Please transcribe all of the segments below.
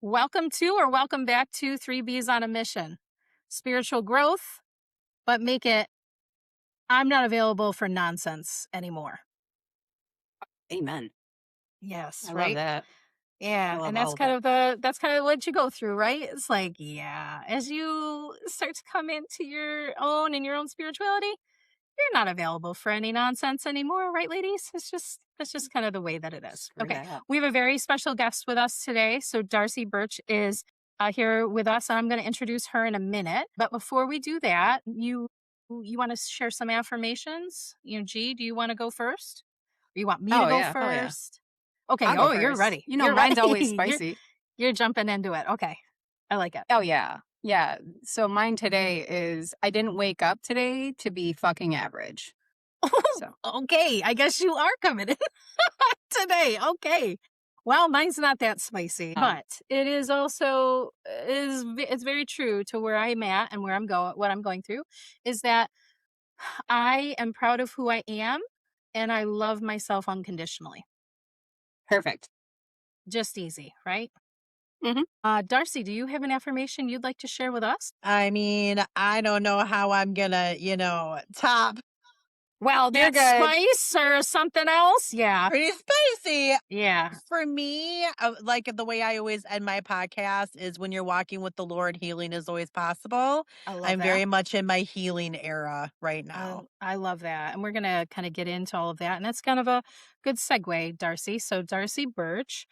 Welcome to or welcome back to 3Bs on a Mission. Spiritual growth, but make it, I'm not available for nonsense anymore. Amen. Yes, I love right? that. I Yeah, love and all of it. that's kind of what you go through, right? It's like, yeah, as you start to come into your own and your own spirituality, you're not available for any nonsense anymore, right, ladies? That's just kind of the way that it is. Screw Okay, that. we have a very special guest with us today. So Darcie Burtch is here with us, and I'm going to introduce her in a minute. But before we do that, you want to share some affirmations? G, do you want to go first? Or you want me to Oh go yeah. Oh yeah. first? Okay. I'll go Oh, you're first. ready. You know, You're mine's always ready. you're spicy. you're jumping into it. Okay, I like it. Oh yeah. Yeah. So mine today is I didn't wake up today to be fucking average. So Okay, I guess you are coming in today. Okay. Well, mine's not that spicy, oh, but it is also it's very true to where I'm at and where I'm going, what I'm going through is that I am proud of who I am and I love myself unconditionally. perfect. Just easy, right? Hmm. Darcie, do you have an affirmation you'd like to share with us? I mean, I don't know how I'm gonna, top Well, You're that's good. spice or something else. Yeah. pretty spicy. Yeah. For me, like the way I always end my podcast is when you're walking with the Lord, healing is always possible. I love I'm that. very much in my healing era right now. I love that. And we're going to kind of get into all of that. And that's kind of a good segue, Darcie. So, Darcie Burtch,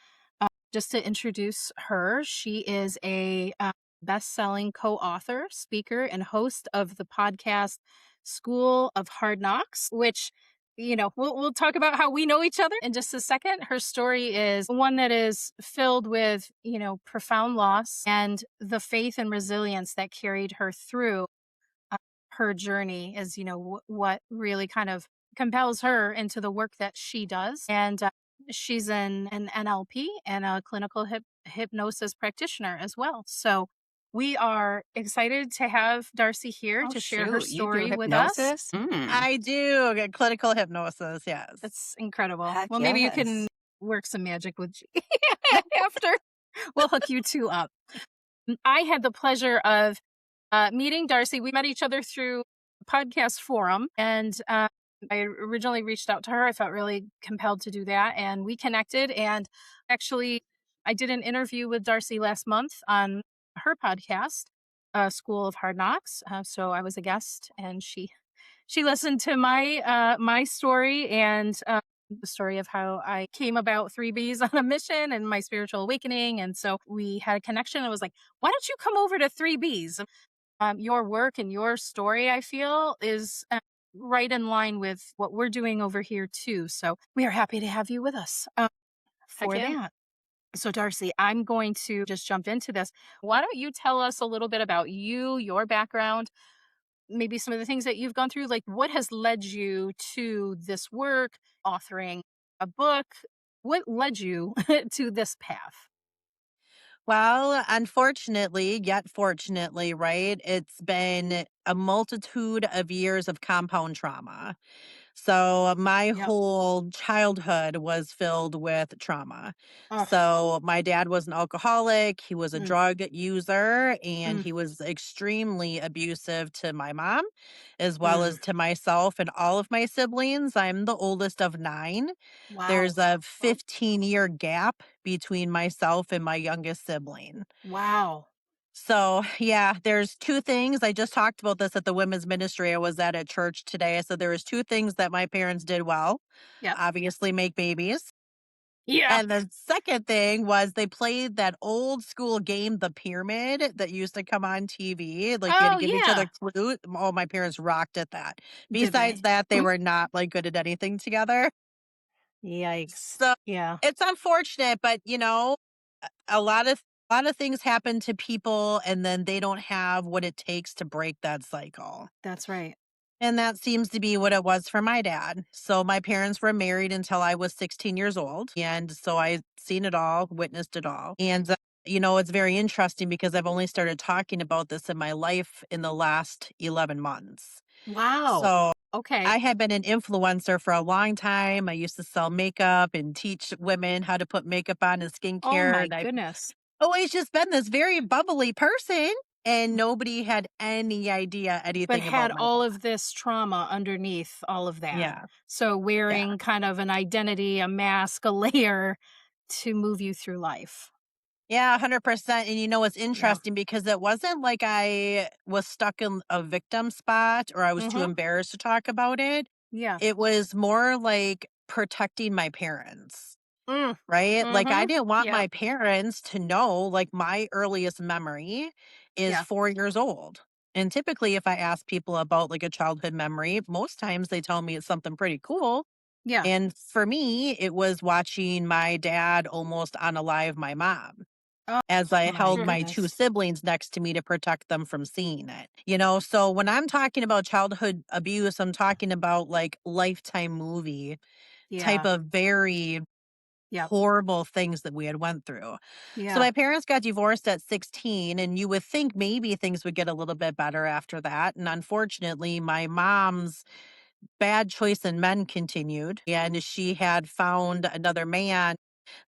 just to introduce her, she is a best selling co author, speaker, and host of the podcast School of Hard Knocks, which we'll talk about how we know each other in just a second. Her story is one that is filled with, profound loss and the faith and resilience that carried her through her journey is, what really kind of compels her into the work that she does. And she's an NLP and a clinical hypnosis practitioner as well. So we are excited to have Darcie here Oh to share her shoot, you do story with us. hypnosis? I do get clinical hypnosis, yes. That's incredible. Heck Well, maybe you can yes. work some magic with G after. We'll hook you two up. I had the pleasure of meeting Darcie. We met each other through a podcast forum, and I originally reached out to her. I felt really compelled to do that, and we connected. And actually, I did an interview with Darcie last month on her podcast, School of Hard Knocks. So I was a guest, and she listened to my story and the story of how I came about 3Bs on a mission and my spiritual awakening. And so we had a connection. I was like, why don't you come over to 3Bs? Your work and your story, I feel, is right in line with what we're doing over here, too. So we are happy to have you with us for Heck yeah. that. So, Darcie, I'm going to just jump into this. Why don't you tell us a little bit about you, your background, maybe some of the things that you've gone through? Like, what has led you to this work, authoring a book? What led you to this path? Well, unfortunately, yet fortunately, right? It's been a multitude of years of compound trauma. So my Yep. whole childhood was filled with trauma. Oh, So my dad was an alcoholic, he was a mm, drug user, and mm, he was extremely abusive to my mom as well mm. as to myself and all of my siblings. I'm the oldest of 9. Wow. There's a Oh, 15-year gap between myself and my youngest sibling. Wow. So, yeah, there's 2 things. I just talked about this at the women's ministry I was at church today. So there was 2 things that my parents did well. Yep. Obviously make babies. Yep. And the second thing was they played that old school game, The Pyramid, that used to come on TV. Like you had to Oh, give each other yeah. clues. Oh, my parents rocked at that. Did Besides they? that, they were not like good at anything together. Yikes. So Yeah, it's unfortunate, but a lot of things happen to people and then they don't have what it takes to break that cycle. that's right. And that seems to be what it was for my dad. So my parents were married until I was 16 years old. And so I've seen it all, witnessed it all. And, it's very interesting because I've only started talking about this in my life in the last 11 months. Wow. So Okay. I had been an influencer for a long time. I used to sell makeup and teach women how to put makeup on and Oh skincare. my And I've goodness. always just been this very bubbly person. And nobody had any idea But anything about had my all dad. of this trauma underneath all of that. Yeah. So Yeah. wearing kind of an identity, a mask, a layer to move you through life. Yeah, 100%. And it's Yeah. interesting because it wasn't like I was stuck in a victim spot or I was too Mhm. embarrassed to talk about it. Yeah. It was more like protecting my parents, Mm. right? Like, I Mhm. didn't want Yep. my parents to know, like, my earliest memory is Yeah. 4 years old. And typically, if I ask people about like a childhood memory, most times they tell me it's something pretty cool. Yeah. And for me, it was watching my dad almost unalive my mom Oh as I my held my 2 goodness. siblings next to me to protect them from seeing it. So when I'm talking about childhood abuse, I'm talking about like Lifetime movie type Yeah. of very Yep. horrible things that we had went through. So Yeah. my parents got divorced at 16 and you would think maybe things would get a little bit better after that. And unfortunately, my mom's bad choice in men continued and she had found another man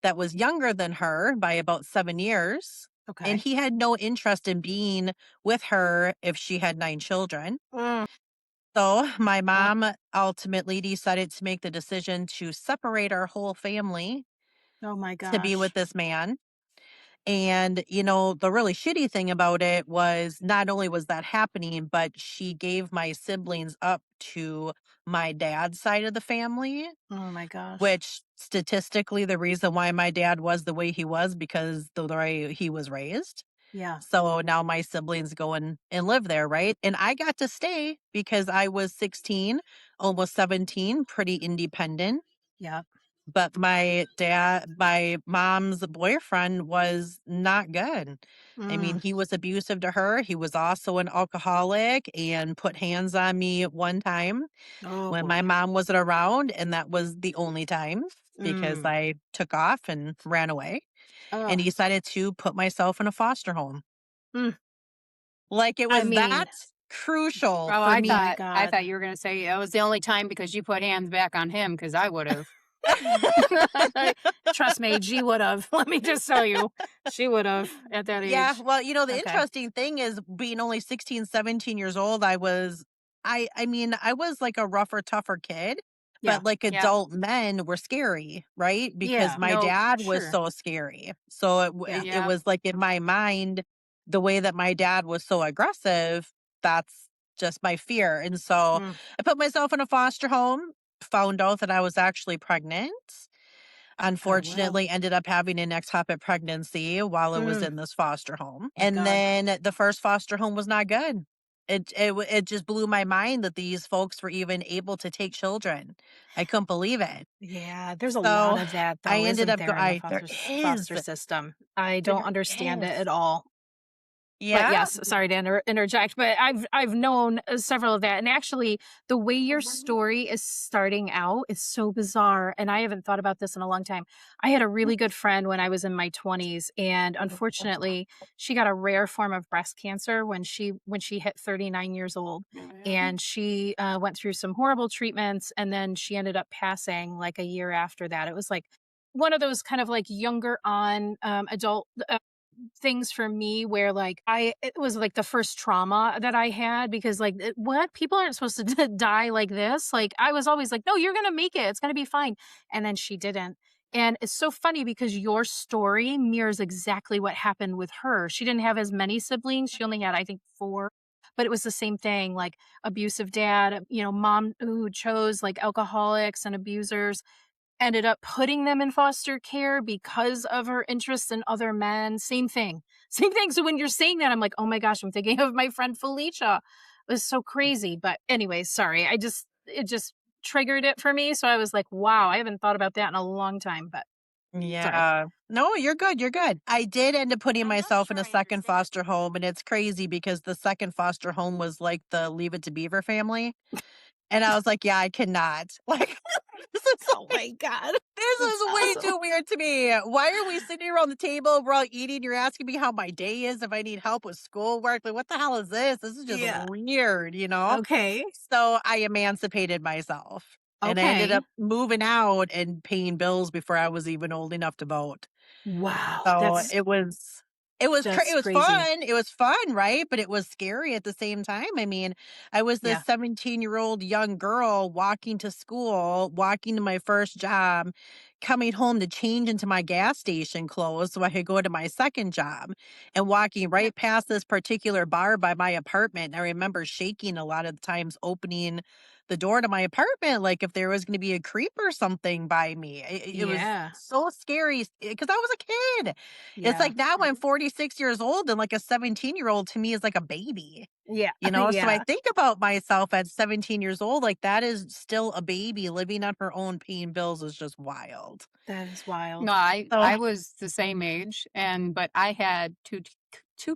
that was younger than her by about 7 years, and Okay. he had no interest in being with her if she had 9 children. Mm. So, my Yep. mom ultimately decided to make the decision to separate our whole family Oh my to be with gosh. this man. And, the really shitty thing about it was not only was that happening, but she gave my siblings up to my dad's side of the family. Oh my gosh. Which statistically, the reason why my dad was the way he was because the way he was raised. Yeah. So now my siblings go and live there, right? And I got to stay because I was 16, almost 17, pretty independent. Yep. But my mom's boyfriend was not good. I mean, Mm. he was abusive to her. He was also an alcoholic and put hands on me one time Oh when my boy. mom wasn't around, and that was the only time because Mm. I took off and ran away and Oh. decided to put myself in a foster home. Mm. Like, it I was mean, that crucial Oh, for oh me. my I god. thought you were gonna say that was the only time because you put hands back on him because I would have. Trust me, G would have. Let me just tell you, she would have at that Yeah, age. well, the Okay. interesting thing is being only 16, 17 years old, I mean, I was like a rougher, tougher kid, Yeah. but like Yep. adult men were scary, right? Because Yeah. my No. dad was Sure. so scary. So Yeah. it Yep. was like in my mind, the way that my dad was so aggressive, that's just my fear. And so Mm. I put myself in a foster home, found out that I was actually pregnant. Oh well. Unfortunately, ended up having an ectopic pregnancy while I was Mm. in this foster home, My and God. then the first foster home was not good. It just blew my mind that these folks were even able to take children. I couldn't believe it. Yeah. There's a lot So, of that, I though, ended isn't up go there, in the I there is, foster system? I don't there understand it is. at all. But Yeah. yes, sorry to interject, but I've known several of that, and actually, the way your story is starting out is so bizarre, and I haven't thought about this in a long time. I had a really good friend when I was in my 20s, and unfortunately, she got a rare form of breast cancer when she hit 39 years old, and she went through some horrible treatments, and then she ended up passing like a year after that. It was like one of those kind of like younger on adult things for me where like it was like the first trauma that I had because like what people aren't supposed to die like this. Like I was always like, no, you're gonna make it, it's gonna be fine, and then she didn't. And it's so funny because your story mirrors exactly what happened with her. She didn't have as many siblings, she only had, I think, four, but it was the same thing, like abusive dad, mom who chose like alcoholics and abusers, ended up putting them in foster care because of her interest in other men. Same thing. Same thing. So when you're saying that, I'm like, oh my gosh, I'm thinking of my friend Felicia. It was so crazy. But anyways, sorry. It just triggered it for me. So I was like, wow, I haven't thought about that in a long time. But Sorry. Yeah. No, you're good, you're good. I did end up putting I'm not myself in sure a I second understand. foster home, and it's crazy because the second foster home was like the Leave It to Beaver family, and I was like, "Yeah, I cannot." Like, this is Oh my God. this That's is way awesome. too weird to me. Why are we sitting around the table, we're all eating, you're asking me how my day is, if I need help with schoolwork, like, what the hell is this? This is just Yeah. weird, you know? Okay. So, I emancipated myself, and I ended Okay. up moving out and paying bills before I was even old enough to vote. Wow. So, That's it that's was crazy. fun, it was fun, right? But it was scary at the same time. I mean, I was this Yeah. 17-year-old young girl walking to school, walking to my first job, coming home to change into my gas station clothes so I could go to my second job, and walking Yeah. right past this particular bar by my apartment. I remember shaking a lot of the times opening the door to my apartment, like if there was gonna be a creep or something by me. It was Yeah. so scary because I was a kid. It's Yeah. like now I'm 46 years old and like a 17-year-old to me is like a baby, Yeah. you know? So I Yeah. think about myself at 17 years old, like that is still a baby living on her own, paying bills is just wild. That is No, wild. So I was the same age, but I had 2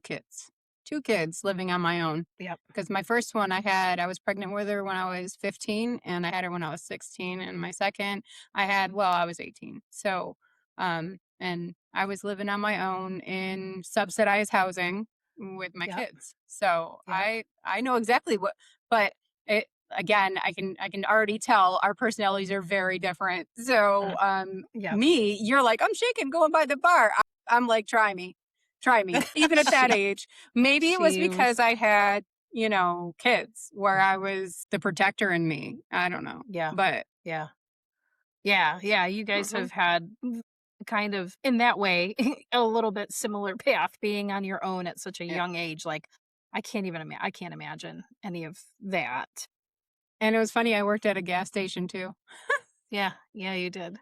kids. 2 kids living on my own. Yep. Because my first one I was pregnant with her when I was 15, and I had her when I was 16, and my second I was 18. So, and I was living on my own in subsidized housing with my Yep. kids. So, Yep. I know exactly but it again, I can already tell our personalities are very different. So, Yep. me, you're like, "I'm shaking going by the bar." I'm like, "Try me. Try me." Even at that She age. Maybe it was she because was I had, kids where I was the protector in me. I don't know. yeah. But Yeah. Yeah. Yeah. You guys mhm, have had kind of in that way a little bit similar path being on your own at such a yeah. young age. Like I can't imagine any of that. And it was funny, I worked at a gas station too. Yeah. Yeah, you did.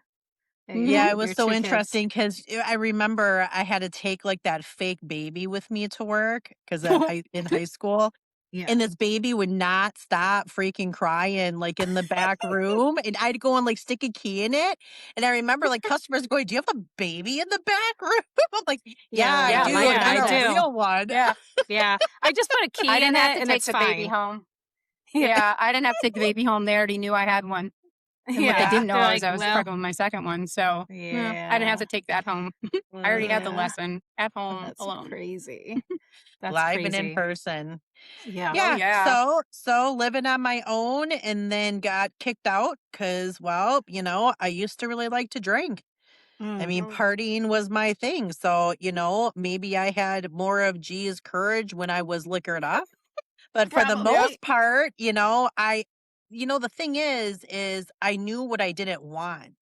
Yeah, you yeah, Mhm. did it with was your so 2 kids. interesting because I remember I had to take like that fake baby with me to work because at in high school. Yeah. And this baby would not stop freaking crying, like, in the back room, and I'd go and, like, stick a key in it, and I remember, like, customers going, "Do you have a baby in the back room?" I'm like, "Yeah, I Yeah, Yeah. do, mine and Yeah, did I not a this. do. real one." Yeah. Yeah. I just put a I key in didn't have it to and take it's the baby fine. home. Yeah. Yeah, I didn't have to take the baby home. They already knew I had one. And what they Yeah. Yeah. didn't They're know is like, I was well, pregnant with my second one. So, yeah, I didn't have yeah. to take that home. I already had the Mhm. Yeah. lesson at home That's alone. crazy. That's Live and in crazy. person. Yeah. Oh, Yeah, yeah. so living on my own and then got kicked out because, well, I used to really like to drink. I Mm. mean, Mm, partying was my thing, so, maybe I had more of G's courage when I was liquored up. But for the yep. most part, the thing is I knew what I didn't want.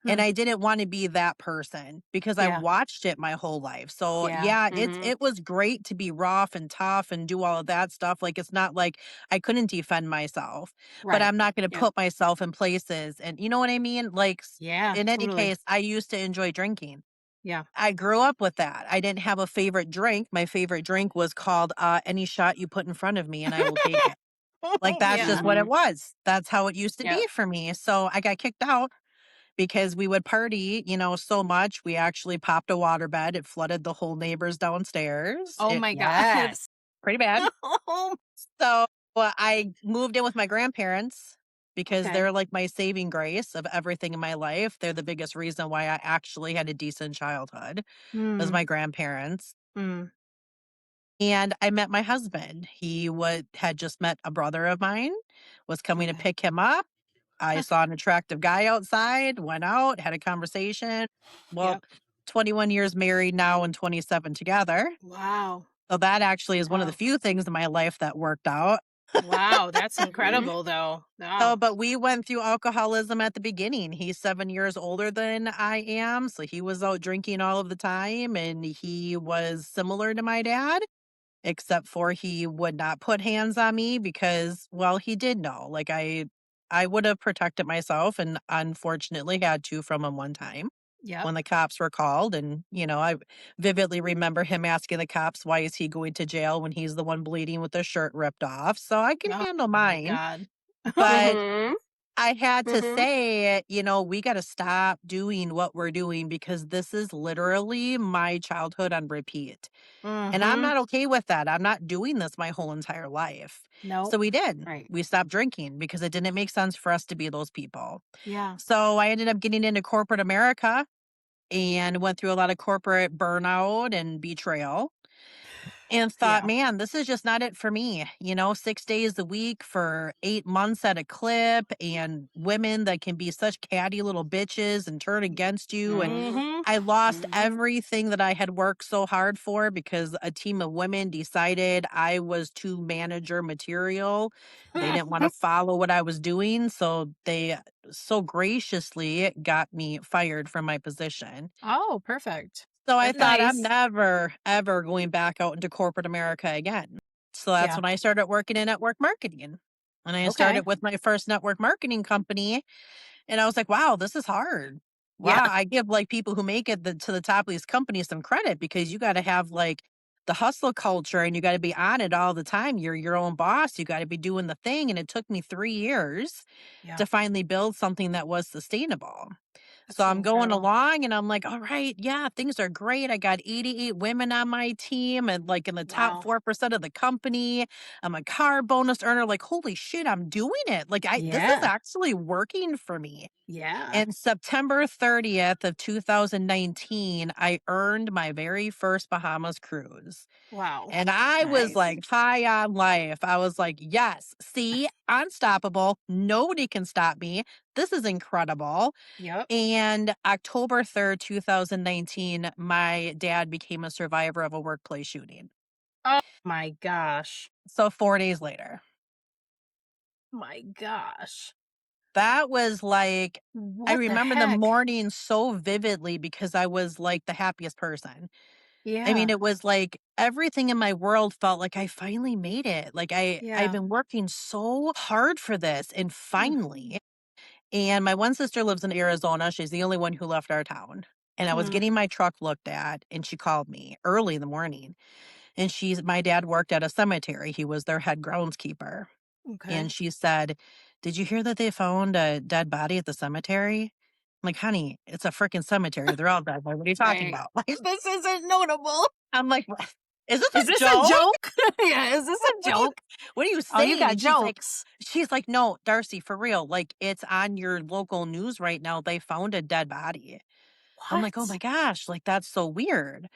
And Hmm. I didn't want to be that person because I Yeah. watched it my whole life. So Yeah. yeah, Hmm. it was great to be rough and tough and do all of that stuff. Like it's not like I couldn't defend myself, but Right. I'm not going to Yep. put myself in places. And you know what I mean? Like Yeah. in any Totally. case, I used to enjoy drinking. Yeah. I grew up with that. I didn't have a favorite drink. My favorite drink was called any shot you put in front of me and I will take it. Like that's Yeah. just what Hmm. it was. That's how it used to Yep. be for me. So I got kicked out because we would party, so much. We actually popped a waterbed. It flooded the whole neighbors downstairs. Oh It my God. Yes. pretty bad. So I moved in with my grandparents because Okay. they're like my saving grace of everything in my life. They're the biggest reason why I actually had a decent childhood was Mm. my grandparents. Mm. And I met my husband. He had just met a brother of mine, was coming to Okay. pick him up. I saw an attractive guy outside, went out, had a conversation. Well, Yep. 21 years married now and 27 together. Wow. So that actually is one of the Wow. few things in my life that worked out. Wow. That's Mhm. incredible, though. So, Wow. but we went through alcoholism at the beginning. He's 7 years older than I am. So he was out drinking all of the time and he was similar to my dad, except for he would not put hands on me because, well, he did know. Like I would have protected myself and unfortunately had to from him one time Yep. when the cops were called. And, I vividly remember him asking the cops, why is he going to jail when he's the one bleeding with his shirt ripped off? So I can Oh handle my mine. God. But Mhm. I had to Mhm. say, we got to stop doing what we're doing because this is literally my childhood on repeat. And I'm Mhm. not okay with that. I'm not doing this my whole entire life. So Nope. we did. Right. We stopped drinking because it didn't make sense for us to be those people. Yeah. So I ended up getting into corporate America and went through a lot of corporate burnout and betrayal and thought, Yeah. man, this is just not it for me. 6 days a week for 8 months at a clip, and women that can be such catty little bitches and turn against you. And Mhm. Mhm. I lost Mhm. everything that I had worked so hard for because a team of women decided I was too manager material. They didn't want to follow what I was doing. So they so graciously got me fired from my position. Oh, perfect. So I That's thought I'm nice. never, ever going back out into corporate America again. So that's Yeah. when I started working in network marketing. And I Okay. started with my first network marketing company. And I was like, wow, this is hard. Yeah. Wow. I give like people who make it to the top of these companies some credit because you got to have like the hustle culture and you got to be on it all the time. You're your own boss. You got to be doing the thing. And it took me 3 years Yeah. to finally build something that was sustainable. So That's I'm going incredible. along and I'm like, all right, yeah, things are great. I got 88 women on my team and like in the top Wow. 4% of the company. I'm a car bonus earner. Like, holy shit, I'm doing it. Like this is Yeah. actually working for me. Yeah. And September 30th of 2019, I earned my very first Bahamas cruise. Wow. And I was Nice. like high on life. I was like, yes, see, unstoppable. Nobody can stop me. This is incredible. Yep. And October 3rd, 2019, my dad became a survivor of a workplace shooting. Oh my gosh. So 4 days later. My gosh. That was like I What the remember the heck? morning so vividly because I was like the happiest person. I mean, Yeah. it was like everything in my world felt like I finally made it. Like I've Yeah. been working so hard for this and Mm, finally. And my one sister lives in Arizona. She's the only one who left our town. And I was mm, getting my truck looked at and she called me early in the morning. And my dad worked at a cemetery. He was their head groundskeeper. And okay. she said, "Did you hear that they found a dead body at the cemetery?" I'm like, "Honey, it's a freaking cemetery. They're all dead. Like, what are you talking Right. about?" Like, This isn't notable. I'm like, "What? Is this Is a this a joke? joke? Yeah, is this a What are you joke? what are you Oh, you got saying?" jokes. She's like, "No, Darcy, for real. Like, it's on your local news right now. They found a dead body." I'm like, "Oh my What? gosh, like that's so weird."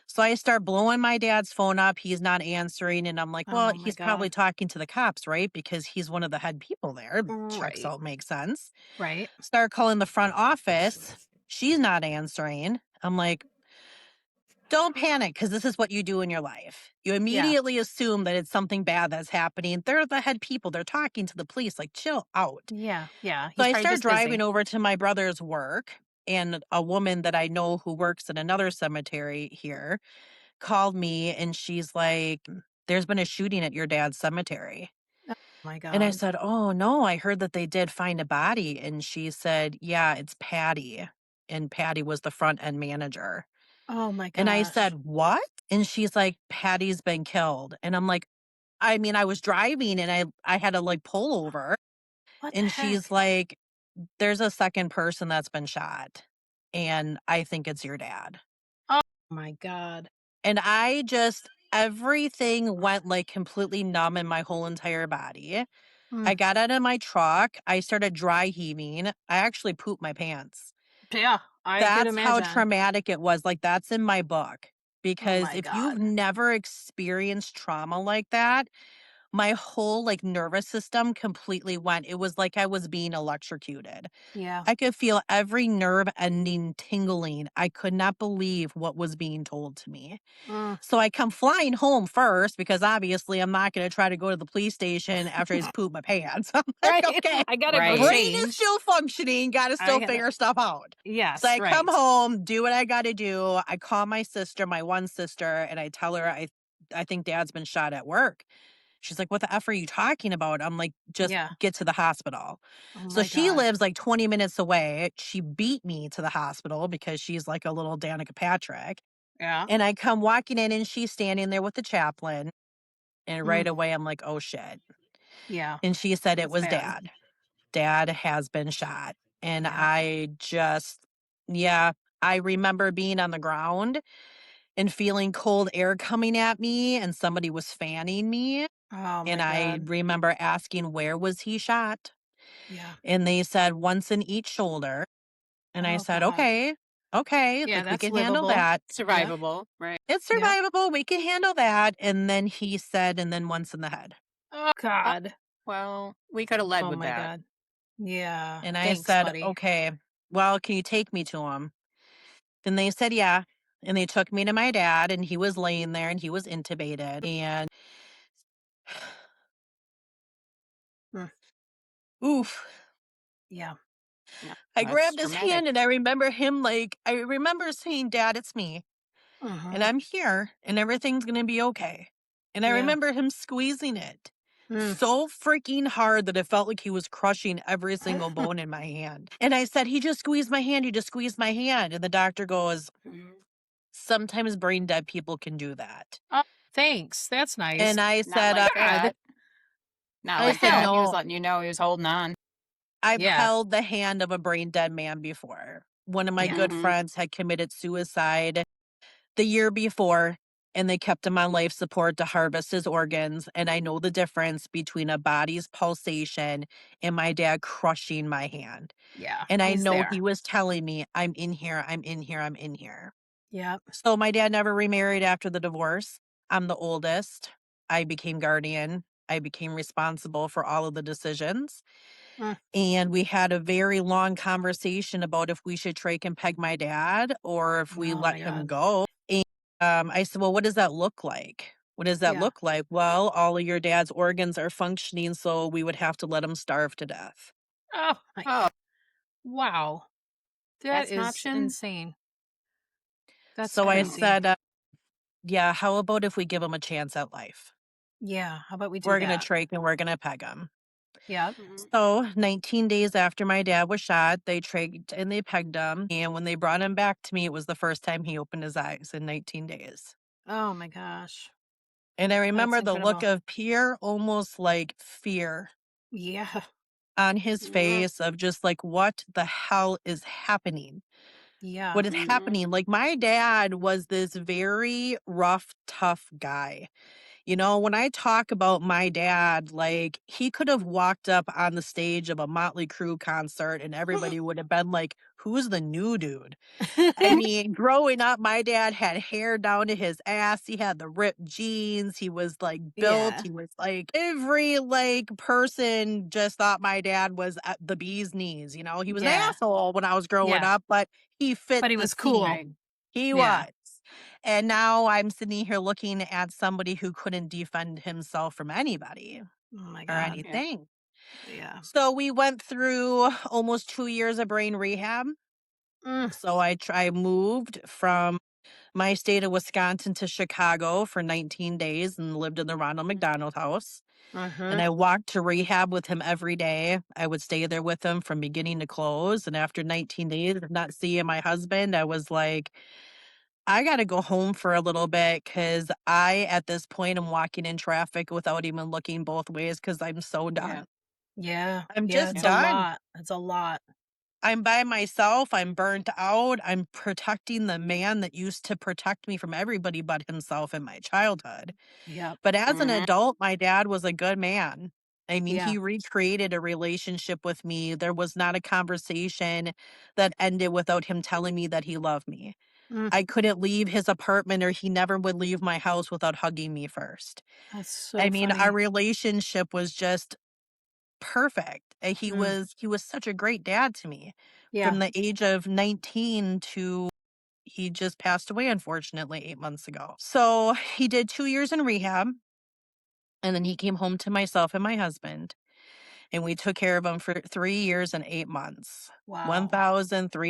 So I start blowing my dad's phone up. He's not answering. And I'm like, well, Oh my he's probably god. talking to the cops, right? Because he's one of the head people there. Checks Right. out, makes sense. Right. Start calling the front office. She's not answering. I'm like, don't panic because this is what you do in your life. You Yeah. immediately assume that it's something bad that's happening. They're the head people. They're talking to the police. Like, chill out. Yeah. Yeah. So He's I probably start just driving busy. over to my brother's work, and a woman that I know who works at another cemetery here called me and she's like, "There's been a shooting at your dad's cemetery." Oh my And I god. said, "Oh, no, I heard that they did find a body." And she said, "Yeah, it's Patty." And Patty was the front end manager. Oh my And I gosh. said, "What?" And she's like, "Patty's been killed." And I'm like, I mean, I was driving and I had to like pull over. What the And she's heck? like, "There's a second person that's been shot. And I think it's your dad." Oh my god. And I just everything went, like, completely numb in my whole entire body. I Mm. got out of my truck, I started dry heaving, I actually pooped my pants. Yeah, I could That's how imagine. traumatic it was, like, that's in my book, Oh because my if you've god. never experienced trauma like that, my whole, like, nervous system completely went it was like I was being electrocuted. Yeah. I could feel every nerve ending tingling. I could not believe what was being told to me. Mm. So I come flying home first because obviously I'm not going to try to go to the police station after I just poop my pants. I'm like, Right. okay, I gotta go Right. brain is change. still functioning, got to I still gotta figure stuff out. So Yes, I come right. home, do what I got to do. I call my sister, my one sister, and I tell her I think dad's been shot at work. She's like, "What the F are you talking about?" I'm like, "Just Yeah. get to the hospital." Oh So my she god. lives like 20 minutes away. She beat me to the hospital because she's like a little Danica Patrick. Yeah. And I come walking in and she's standing there with the chaplain. And right Mm. away, I'm like, "Oh shit." Yeah. And she said it That's was bad. dad. Dad has been shot. And Yeah. I just, yeah, I remember being on the ground and feeling cold air coming at me, and somebody was fanning me. Oh And my I God. remember asking, where was he shot? Yeah. And they said, once in each shoulder. And I Oh said, God. okay, okay, Yeah, like we that's can handle livable. that. Yep. Survivable, right? It's Yep. survivable. We can handle that. And then he said, and then once in the head. Oh Oh, God. well, we could have led Oh with my that. God. Yeah. And I Thanks, said, buddy. okay, well, can you take me to him? And they said, yeah. And they took me to my dad, and he was laying there and he was intubated. And Mm, oof, yeah. Yeah, I that's grabbed his traumatic. hand and I remember him like, I remember saying, Dad, it's me. And Hmm. I'm here and everything's going to be okay. And I Yeah. remember him squeezing it Mm. so freaking hard that it felt like he was crushing every single bone in my hand. And I said, he just squeezed my hand. He just squeezed my hand. And the doctor goes, sometimes brain dead people can do that. Oh, thanks. That's nice. And Not like God. that. Not I like said, that. He was no, letting you know he was holding on. I've Yeah. held the hand of a brain dead man before. One of my Yeah. good Mhm. friends had committed suicide the year before, and they kept him on life support to harvest his organs. And I know the difference between a body's pulsation and my dad crushing my hand. Yeah. And I He's know there. he was telling me, I'm in here, I'm in here, I'm in here. Yep. So my dad never remarried after the divorce. I'm the oldest. I became guardian. I became responsible for all of the decisions. Mm. And we had a very long conversation about if we should trach and peg my dad or if we Oh let my him God. go. And I said, well, what does that look like? What does that Yeah. look like? Well, all of your dad's organs are functioning, so we would have to let him starve to death. Oh my. Oh, Wow. That that's an is option. insane. That's So I Wow. crazy. said, yeah, how about if we give him a chance at life? Yeah. How about we do We're going to that? trach and we're going to peg him. Yep. Mhm. So 19 days after my dad was shot, they trached and they pegged him. And when they brought him back to me, it was the first time he opened his eyes in 19 days. Oh my gosh. And I That's remember the look incredible. of pure, almost like fear Yeah. on his Yeah. face of just like, what the hell is happening? Yeah. What is Mhm. happening? Like, my dad was this very rough, tough guy. You know, when I talk about my dad, like, he could have walked up on the stage of a Motley Crue concert and everybody would have been like, who's the new dude? I mean, growing up, my dad had hair down to his ass. He had the ripped jeans. He was like built. Yeah. He was like every like person just thought my dad was at the bee's knees. You know, he was an Yeah. asshole when I was growing Yeah. up, but he fit But he the was cool. Right. scene. He Yeah. was. And now I'm sitting here looking at somebody who couldn't defend himself from anybody Oh my or God. Yeah. anything. Yeah. So we went through almost 2 years of brain rehab. Mm. So I moved from my state of Wisconsin to Chicago for 19 days and lived in the Ronald McDonald House. And Mm-hmm. I walked to rehab with him every day. I would stay there with him from beginning to close. And after 19 days of not seeing my husband, I was like, I got to go home for a little bit because I, at this point, am walking in traffic without even looking both ways because I'm so Yeah. done. Yeah. I'm Yeah. just It's a done. lot. It's a lot. I'm by myself. I'm burnt out. I'm protecting the man that used to protect me from everybody but himself in my childhood. Yep. But as an Mhm. adult, my dad was a good man. I mean, Yeah. he recreated a relationship with me. There was not a conversation that ended without him telling me that he loved me. Mm. I couldn't leave his apartment or he never would leave my house without hugging me first. That's I so mean, our funny. relationship was just perfect. Mm. He was such a great dad to me Yeah. from the age of 19 to he just passed away unfortunately 8 months ago. So, he did 2 years in rehab and then he came home to myself and my husband and we took care of him for 3 years and 8 months. Wow.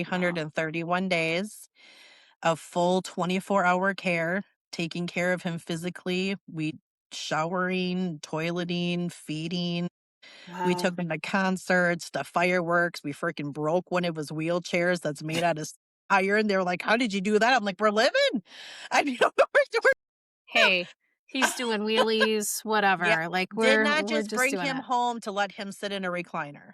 Wow. 1,331 days of full 24-hour care, taking care of him physically. We showering, toileting, feeding. We Wow. took him to concerts, to fireworks. We freaking broke one of his wheelchairs that's made out of iron. They were like, "How did you do that?" I'm like, "We're living." I mean, Hey, he's doing wheelies, yeah. whatever. Like Did not we're just just bring doing him it. home to let him sit in a recliner.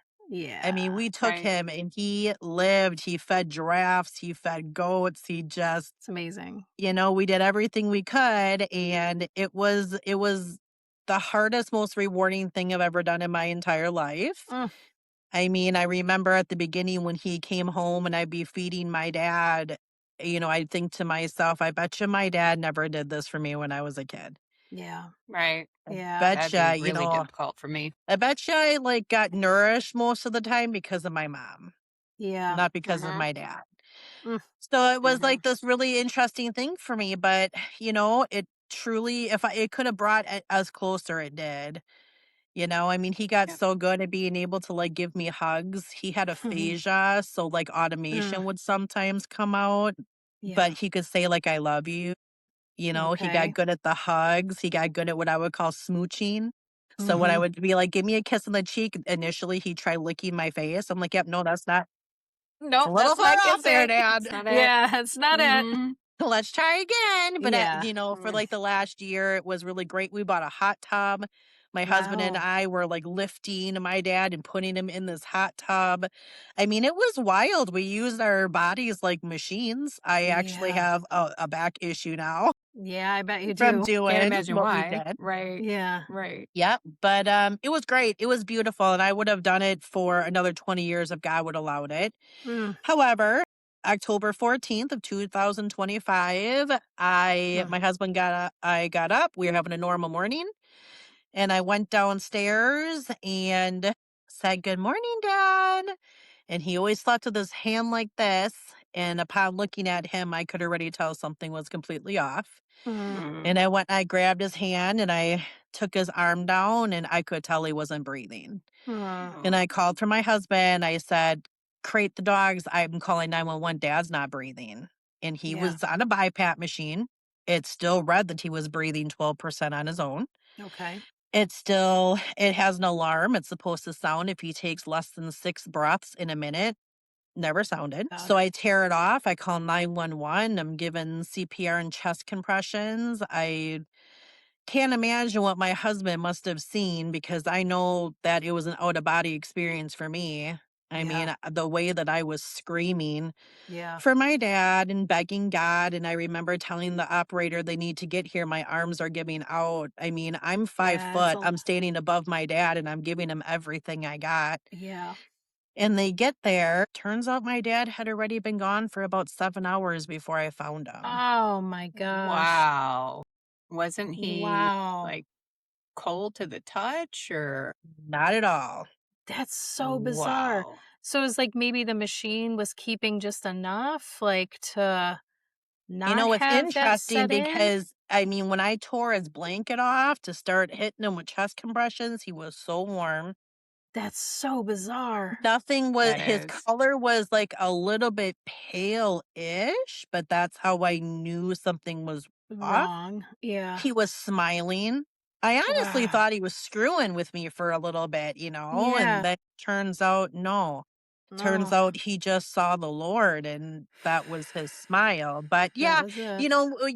I mean, Yeah. we took Right. him and he lived, he fed giraffes, he fed goats, he just, It's amazing. we did everything we could, and it was the hardest, most rewarding thing I've ever done in my entire life. Mm, I mean, I remember at the beginning when he came home and I'd be feeding my dad, I'd think to myself, I bet you my dad never did this for me when I was a kid. yeah. Right. I Yeah. That'd be betcha, really difficult for me. I betcha I like got nourished most of the time because of my mom, Yeah. not because of Mhm. my dad. Mm, So it was Mhm. like this really interesting thing for me, but it truly, if it could have brought us closer, it did. I mean, he got Yep. so good at being able to like give me hugs. He had mhm, aphasia, so like mm, automation would sometimes come out, but yeah. he could say like I love you. He got Okay. good at the hugs. He got good at what I would call smooching. So when I Mhm. would be like, give me a kiss on the cheek, initially he'd try licking my face. I'm like, yep, no, that's not. It's a Nope, little that's not far off there, kissing. Dad. It's not it. Yeah, that's not it. Mhm. Let's try again. But, Yeah. for Mm. like the last year, it was really great. We bought a hot tub. My husband and Wow. I were like lifting my dad and putting him in this hot tub. I mean, it was wild. We used our bodies like machines. I actually Yeah. have a back issue now Yeah, I bet you from do. Can't doing imagine what we why. did. Right. Yeah. Right. Yep. But it was great. It was beautiful. And I would have done it for another 20 years if God would allowed it. Mm, However, October 14th of 2025, mm, my husband I got up, we were having a normal morning, and I went downstairs and said, "Good morning, Dad." And he always slept with his hand like this, and upon looking at him, I could already tell something was completely off. mm, Mm. And I went and I grabbed his hand and I took his arm down and I could tell he wasn't breathing. mm. And Oh. I called for my husband. I said, "Crate the dogs. I'm calling 911. Dad's not breathing." And he Yeah. was on a BiPAP machine. It still read that he was breathing 12% on his own. Okay. It has an alarm. It's supposed to sound if he takes less than 6 breaths in a minute. Never sounded. Got So it. I tear it off. I call 911. I'm given CPR and chest compressions. I can't imagine what my husband must have seen because I know that it was an out of body experience for me. I Yeah. mean, the way that I was screaming Yeah. for my dad and begging God. And I remember telling the operator they need to get here. My arms are giving out. I mean, I'm five Yeah. It's foot. a I'm standing above my dad and I'm giving him everything I got. yeah. And they get there. Turns out my dad had already been gone for about 7 hours before I found him. Oh my gosh. Wow. Wasn't he Wow. like cold to the touch or Not at all. That's so bizarre. wow. So it's like maybe the machine was keeping just enough, like, to not It's have that interesting set in? because, I mean, when I tore his blanket off to start hitting him with chest compressions, he was so warm. That's so bizarre. Nothing was That his is. color was, like, a little bit pale-ish, but that's how I knew something was off. Wrong. Yeah. He was smiling. I honestly Wow. thought he was screwing with me for a little bit, and Yeah. then turns out, no. Turns No, out he just saw the Lord, and that was his smile. But, that yeah, was it.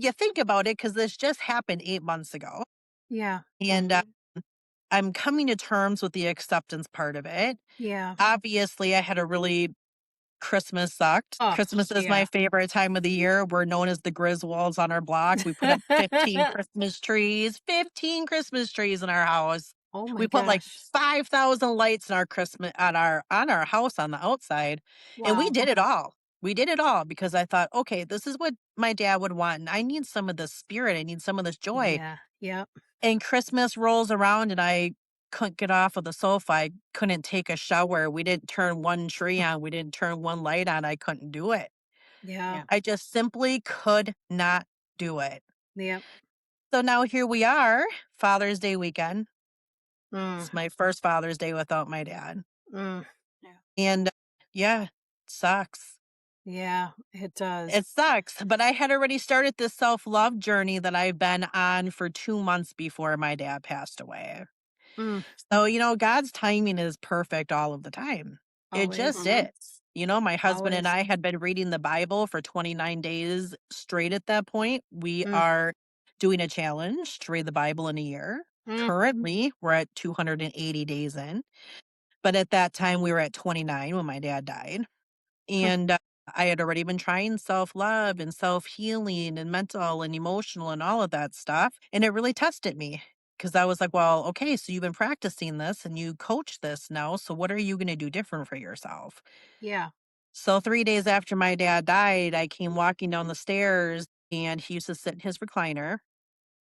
you think about it because this just happened 8 months ago, Yeah. and, Mhm. I'm coming to terms with the acceptance part of it. Yeah. Obviously, I had a really Christmas sucked. Oh, Christmas is my Yeah. favorite time of the year. We're known as the Griswolds on our block. We put up 15 Christmas trees, 15 Christmas trees in our house. oh my We put like gosh. 5,000 lights in our Christmas on our house on the outside. And we Wow. did it all. We did it all because I thought, okay, this is what my dad would want. And I need some of this spirit. I need some of this joy. Yeah. Yep. And Christmas rolls around and I couldn't get off of the sofa. I couldn't take a shower. We didn't turn one tree on. We didn't turn one light on. I couldn't do it. Yeah. Yeah. I just simply could not do it. Yep. So now here we are, Father's Day weekend. Mm, It's my first Father's Day without my dad. mm. Yeah. And yeah, it sucks. Yeah, it does. It sucks. But I had already started this self love journey that I've been on for 2 months before my dad passed away. Mm, So, God's timing is perfect all of the time. It just always. Mhm. is. My husband and Always. I had been reading the Bible for 29 days straight at that point. We Mm, are doing a challenge to read the Bible in a year. mm, Currently, we're at 280 days in. But at that time, we were at 29 when my dad died. Hmm. And I had already been trying self love and self healing and mental and emotional and all of that stuff. And it really tested me because I was like, well, okay, so you've been practicing this and you coach this now. So what are you going to do different for yourself? Yeah. So 3 days after my dad died, I came walking down the stairs and he used to sit in his recliner.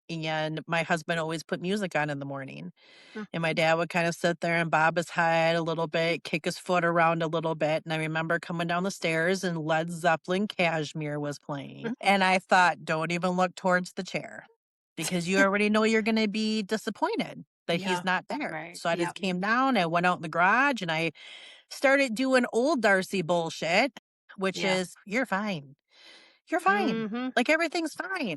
And my husband always put music on in the morning. Mm, And my dad would kind of sit there and bob his head a little bit, kick his foot around a little bit. And I remember coming down the stairs and Led Zeppelin Cashmere was playing. And I thought, don't even look towards the chair because you already know you're going to be disappointed that Yeah. he's not there. Right. So I Yeah. just came down, I went out in the garage and I started doing old Darcie bullshit, which Yeah. is, you're fine. You're fine. Mm-hmm. Like everything's fine.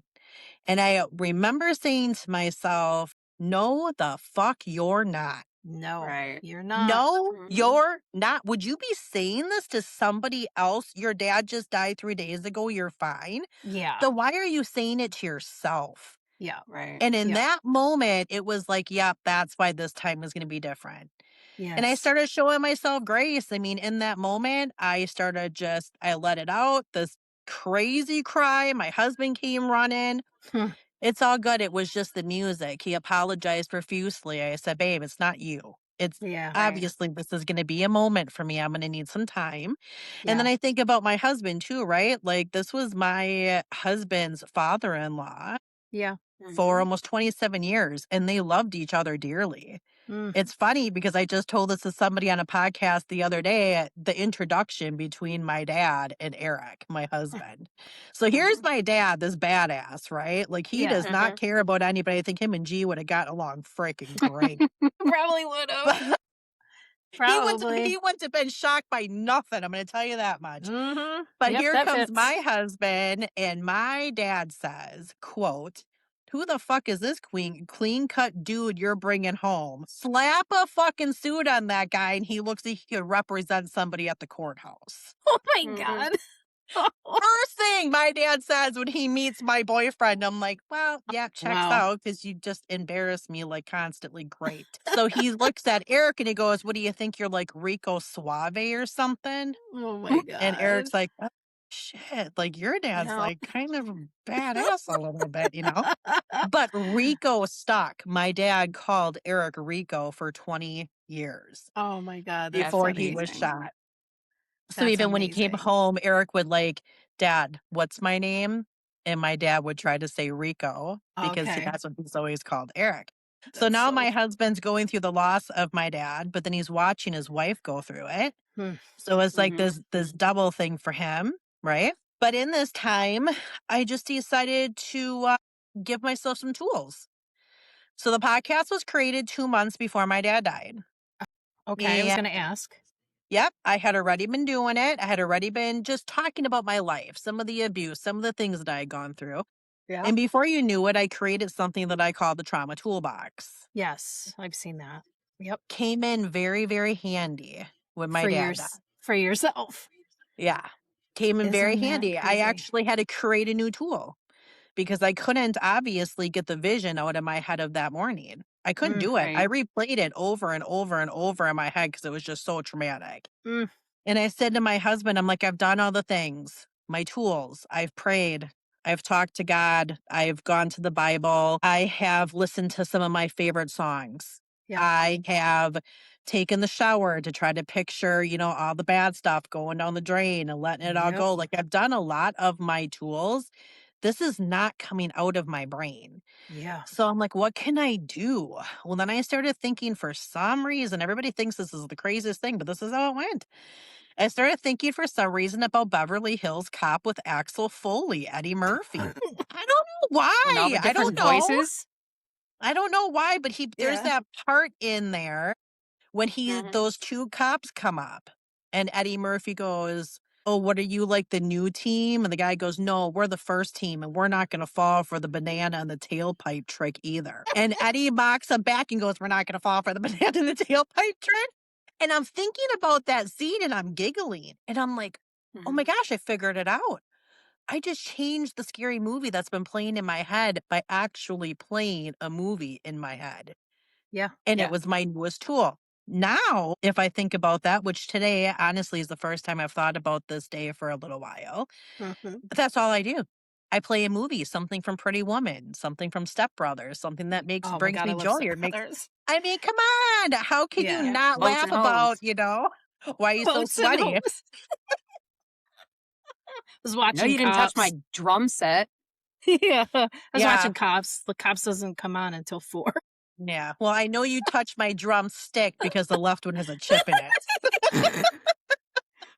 And I remember saying to myself, no, the fuck, you're not. No, Right. you're not. No, Mhm. you're not. Would you be saying this to somebody else? Your dad just died 3 days ago. You're fine. Yeah. Then why are you saying it to yourself? Yeah. Right. And in Yeah. that moment, it was like, yep, that's why this time is going to be different. And I Yes. started showing myself grace. I mean, in that moment, I let it out, this crazy cry. My husband came running. Hmm. It's all good. It was just the music. He apologized profusely. I said, babe, it's not you. It's Yeah. Right. obviously this is going to be a moment for me. I'm going to need some time. And then Yeah. I think about my husband too, right? Like this was my husband's father in law Yeah. for Mhm. almost 27 years, and they loved each other dearly. Mm. It's funny because I just told this to somebody on a podcast the other day, the introduction between my dad and Eric, my husband. So here's Mhm. my dad, this badass, right? Like he Yeah. does not Mhm. care about anybody. I think him and G would have got along freaking great. Probably would have. But Probably. he wouldn't have been shocked by nothing. I'm going to tell you that much. Mm-hmm. But Yep, here that comes fits. my husband, and my dad says, quote, "Who the fuck is this clean cut dude you're bringing home? Slap a fucking suit on that guy, and he looks like he could represent somebody at the courthouse." Oh my Mhm. God. First thing my dad says when he meets my boyfriend, I'm like, well, yeah, checks Wow. out because you just embarrass me like constantly. Great. So he looks at Eric and he goes, "What do you think? You're like Rico Suave or something?" Oh my And God. Eric's like, "Oh, shit, like your dad's No. like kind of badass a little bit, you know?" But Rico stuck. My dad called Eric Rico for 20 years Oh my God. That's That's before he was amazing. amazing. shot. So That's even when he came amazing. home, Eric would like, "Dad, what's my name?" And my dad would try to say Rico because Okay. that's what he's always called Eric. So That's now so my husband's going through the loss of my dad, but then he's watching his wife go through it. Hmm. So it's like Mhm. this double thing for him, right? But in this time, I just decided to give myself some tools. So the podcast was created 2 months before my dad died. Okay. I was And going to ask. yep, I had already been doing it. I had already been just talking about my life, some of the abuse, some of the things that I had gone through. Yeah. And before you knew it, I created something that I called the trauma toolbox. Yes. I've seen that. Yep. Came in very, very handy when my dad died. For yourself. Yeah. Came in very Isn't that handy. I crazy? actually had to create a new tool because I couldn't obviously get the vision out of my head of that morning. I couldn't Mm, do it. I Right. replayed it over and over and over in my head because it was just so traumatic. mm, And I said to my husband, I'm like, I've done all the things, my tools. I've prayed. I've talked to God. I've gone to the Bible. I have listened to some of my favorite songs. yeah. I have taken the shower to try to picture, all the bad stuff going down the drain and letting it all Yep. go. Like I've done a lot of my tools. This is not coming out of my brain. Yeah. So I'm like, what can I do? Well, then I started thinking for some reason, everybody thinks this is the craziest thing, but this is how it went. I started thinking for some reason about Beverly Hills Cop with Axel Foley, Eddie Murphy. I don't know And all why. the different voices. I don't know why, but there's Yeah. that part in there when Mhm. those two cops come up and Eddie Murphy goes, "Oh, what are you, like the new team?" And the guy goes, "No, we're the first team and we're not going to fall for the banana and the tailpipe trick either." And Eddie mocks him back and goes, "We're not going to fall for the banana and the tailpipe trick." And I'm thinking about that scene and I'm giggling and I'm like, oh my Mhm. gosh, I figured it out. I just changed the scary movie that's been playing in my head by actually playing a movie in my head. Yeah. And it Yeah. was my newest tool. now, if I think about that, which today honestly is the first time I've thought about this day for a little while, Mhm. that's all I do. I play a movie, something from Pretty Woman, something from Step Brothers, something that Oh my brings God, me I love joy Step or makes. Brothers. I mean, come on. How can you Yeah. not Boats laugh and about, hoes. why are you so Boats and sweaty? Hose. Was No, watching you didn't touch Cops. my drum set. Yeah. I was Yeah. watching Cops. The Cops doesn't come on until 4. Yeah. Well, I know you touched my drumstick because the left one has a chip in it.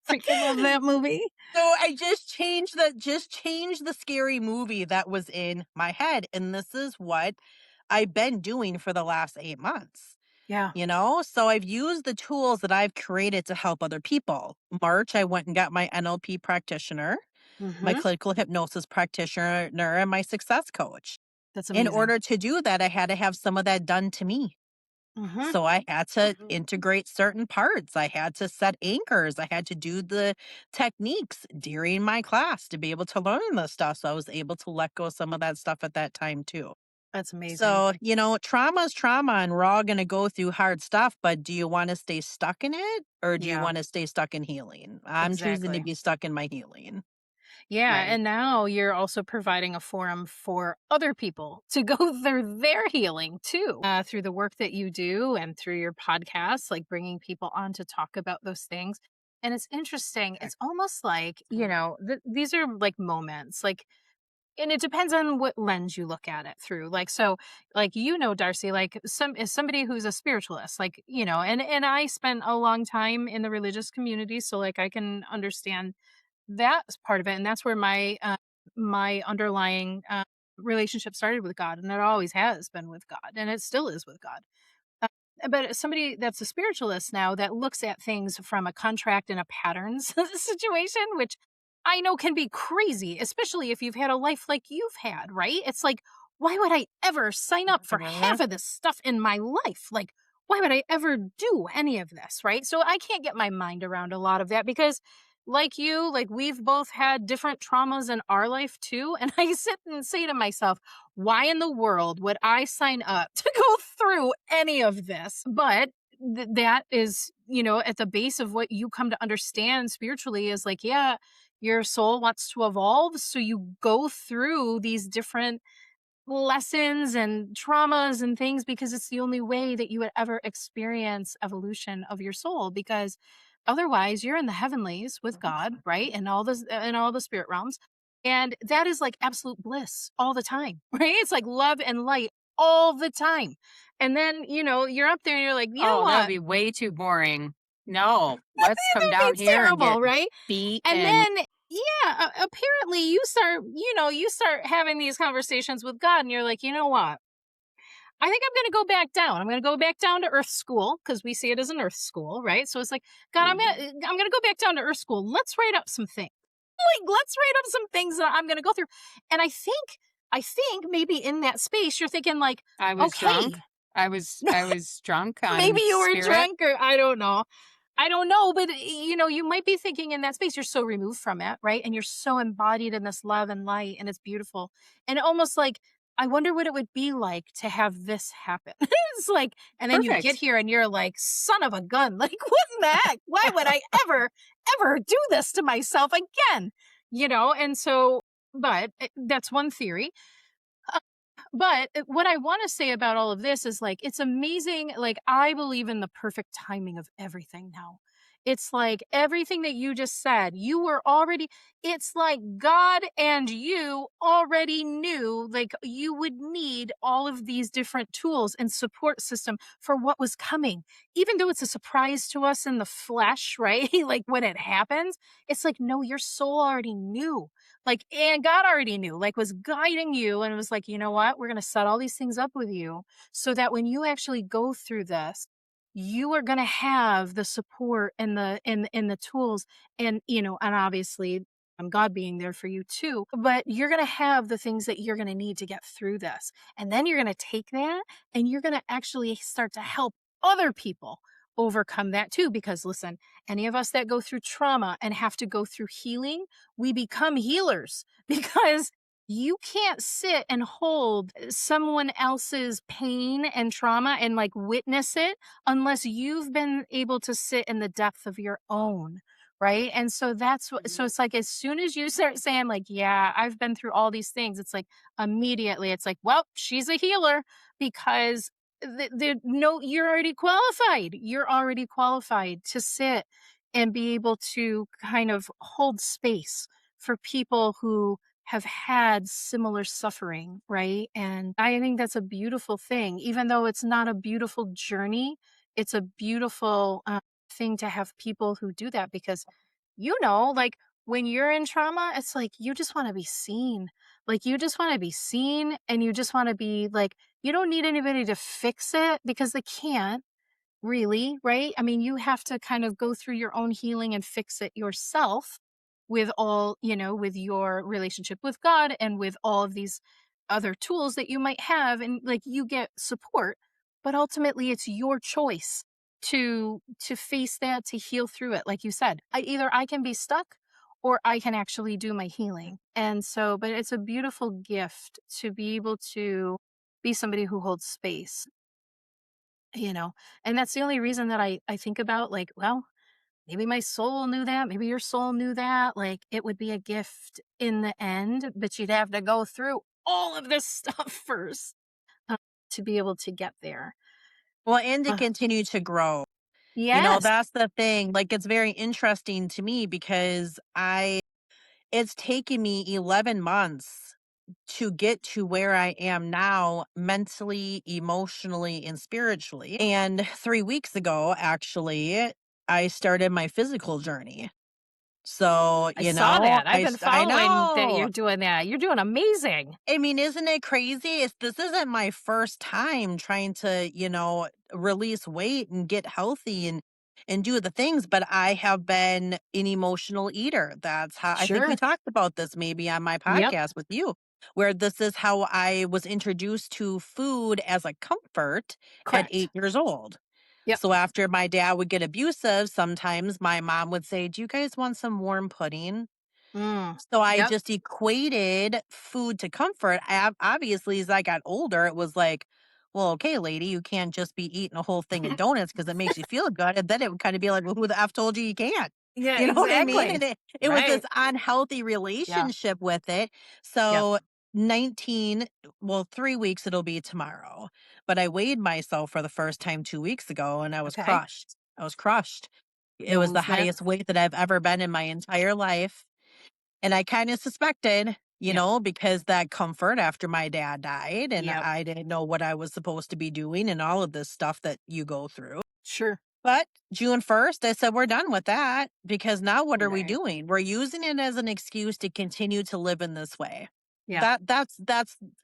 Freaking love that movie. So I just changed the scary movie that was in my head. And this is what I've been doing for the last 8 months. Yeah. So I've used the tools that I've created to help other people. March, I went and got my NLP practitioner, my Mhm. clinical hypnosis practitioner, and my success coach. That's In amazing. order to do that, I had to have some of that done to me. Mhm. So I had to integrate certain parts. I had to set anchors. I had to do the techniques during my class to be able to learn this stuff. So I was able to let go of some of that stuff at that time too. That's amazing. So, trauma is trauma and we're all going to go through hard stuff, but do you want to stay stuck in it or do you Yeah, want to stay stuck in healing? I'm choosing to exactly. be stuck in my healing. Yeah, Right. and now you're also providing a forum for other people to go through their healing too, through the work that you do and through your podcasts, like bringing people on to talk about those things. And it's interesting. It's almost like, these are like moments, like, and it depends on what lens you look at it through. Like, so, like, Darcie, like is somebody who's a spiritualist, like, and I spent a long time in the religious community. So like I can understand that's part of it, and that's where my underlying relationship started with God, and it always has been with God, and it still is with God. Uh, but somebody that's a spiritualist now that looks at things from a contract and a patterns situation, which I know can be crazy, especially if you've had a life like you've had, right? It's like, why would I ever sign up for half Mhm. of this stuff in my life? Like, why would I ever do any of this, right? So I can't get my mind around a lot of that because like you, like we've both had different traumas in our life too. And I sit and say to myself, why in the world would I sign up to go through any of this? But that is, at the base of what you come to understand spiritually is like, yeah, your soul wants to evolve. So you go through these different lessons and traumas and things because it's the only way that you would ever experience evolution of your soul because otherwise you're in the heavenlies with God, right? And all the spirit realms. And that is like absolute bliss all the time, right? It's like love and light all the time. And then, you're up there and you're like, you know Oh, that would what? be way too boring. No, let's come That'd down be here and get terrible, right? And beaten. then, yeah, apparently you start having these conversations with God and you're like, you know what? I think I'm going to go back down. I'm going to go back down to Earth School because we see it as an Earth School, right? So it's like, God, I'm going to go back down to Earth School. Let's write up some things. Like, let's write up some things that I'm going to go through. And I think maybe in that space you're thinking like, I was drunk. okay, I was drunk on maybe you were spirit. drunk or I don't know. I don't know, but you might be thinking in that space, you're so removed from it, right? And you're so embodied in this love and light, and it's beautiful. And almost like, I wonder what it would be like to have this happen. It's like, and then you get Perfect. here and you're like, son of a gun. Like, what in the heck? Why would I ever do this to myself again? And so, but that's one theory. But what I want to say about all of this is like, it's amazing. Like, I believe in the perfect timing of everything now. It's like everything that you just said, it's like God and you already knew like you would need all of these different tools and support system for what was coming. Even though it's a surprise to us in the flesh, right? Like when it happens, it's like, no, your soul already knew like, and God already knew, like, was guiding you and was like, you know what? We're going to set all these things up with you so that when you actually go through this, you are going to have the support and the tools and obviously God being there for you too, but you're going to have the things that you're going to need to get through this. And then you're going to take that and you're going to actually start to help other people overcome that too. Because listen, any of us that go through trauma and have to go through healing, we become healers because you can't sit and hold someone else's pain and trauma and like witness it unless you've been able to sit in the depth of your own. Right. And so that's what, so Mhm. it's like as soon as you start saying, like, yeah, I've been through all these things, it's like immediately it's like, well, she's a healer because no, you're already qualified. You're already qualified to sit and be able to kind of hold space for people who have had similar suffering, right? And I think that's a beautiful thing. Even though it's not a beautiful journey, it's a beautiful thing to have people who do that because, like when you're in trauma, it's like you just want to be seen. Like you just want to be seen and you just want to be like, you don't need anybody to fix it because they can't really, right? I mean, you have to kind of go through your own healing and fix it yourself with all, with your relationship with God and with all of these other tools that you might have and like you get support, but ultimately it's your choice to face that, to heal through it. Like you said, I can be stuck or I can actually do my healing. And so, but it's a beautiful gift to be able to be somebody who holds space, you know and that's the only reason that I think about, like, well, maybe my soul knew that, maybe your soul knew that, like it would be a gift in the end, but you'd have to go through all of this stuff first, uh, to be able to get there. Well, and to uh, continue to grow. yes. That's the thing. Like, it's very interesting to me because it's taken me 11 months to get to where I am now mentally, emotionally, and spiritually. And 3 weeks ago, actually, I started my physical journey. So, I saw that. I've been I following that know. you're doing that. You're doing amazing. I mean, isn't it crazy? This isn't my first time trying to, release weight and get healthy and do the things, but I have been an emotional eater. That's how I think we Sure. talked about this maybe on my Yep. podcast with you, where this is how I was introduced to food as a comfort at Correct. 8 years old. Yep. So after my dad would get abusive, sometimes my mom would say, "Do you guys want some warm pudding?" So I Yep. just equated food to comfort. Obviously, as I got older, it was like, well, okay, lady, you can't just be eating a whole thing of donuts because it makes you feel good. And then it would kind of be like, well, who the F told you you can't? Yeah, You know what I mean? exactly. And it was this Right. unhealthy Yeah. relationship with it. Yep. So 19, well, 3 weeks it'll be tomorrow. But I weighed myself for the first time 2 weeks ago and I was Okay. crushed. I was crushed. It No was the movement. highest weight that I've ever been in my entire life. And I kinda suspected, Yep. because that comfort after my dad died, and Yep. I didn't know what I was supposed to be doing and all of this stuff that you go through. Sure. But June 1st, I said, "We're done with that because now what are we Right. doing? We're using it as an excuse to continue to live in this way." Yeah. That's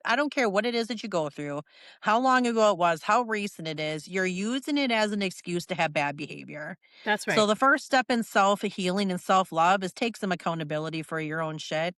I don't care what it is that you go through, how long ago it was, how recent it is, you're using it as an excuse to have bad behavior. That's So right. the first step in self-healing and self-love is take some accountability for your own shit.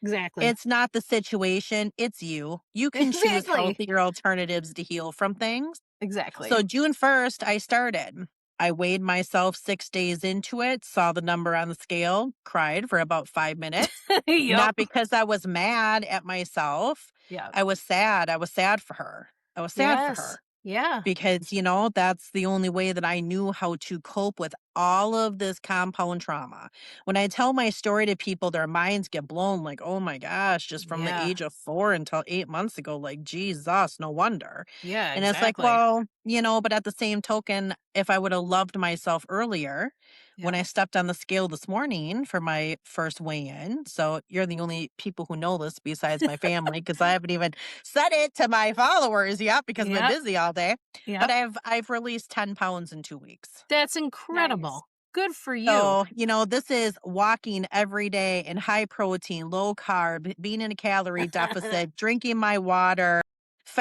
Exactly. It's not the situation, it's you. You can choose Exactly. healthier alternatives to heal from things. Exactly. So June 1st, I started. I weighed myself 6 days into it, saw the number on the scale, cried for about 5 minutes. Yep. Not because I was mad at myself. Yep. I was sad. I was sad for her. I was sad for Yes. her. Yeah. Because, that's the only way that I knew how to cope with all of this compound trauma. When I tell my story to people, their minds get blown like, oh my gosh, just from the Yeah. age of 4 until 8 months ago, like, Jesus, no wonder. Yeah, And it's like, exactly. well, but at the same token, if I would have loved myself earlier, when Yep. I stepped on the scale this morning for my first weigh in, so you're the only people who know this besides my family, because I haven't even said it to my followers yet because I've been Yep. busy all day. But Yep. I've released 10 pounds in 2 weeks. That's Nice. incredible. Good for you. So, this is walking every day in high protein, low carb, being in a calorie deficit, drinking my water,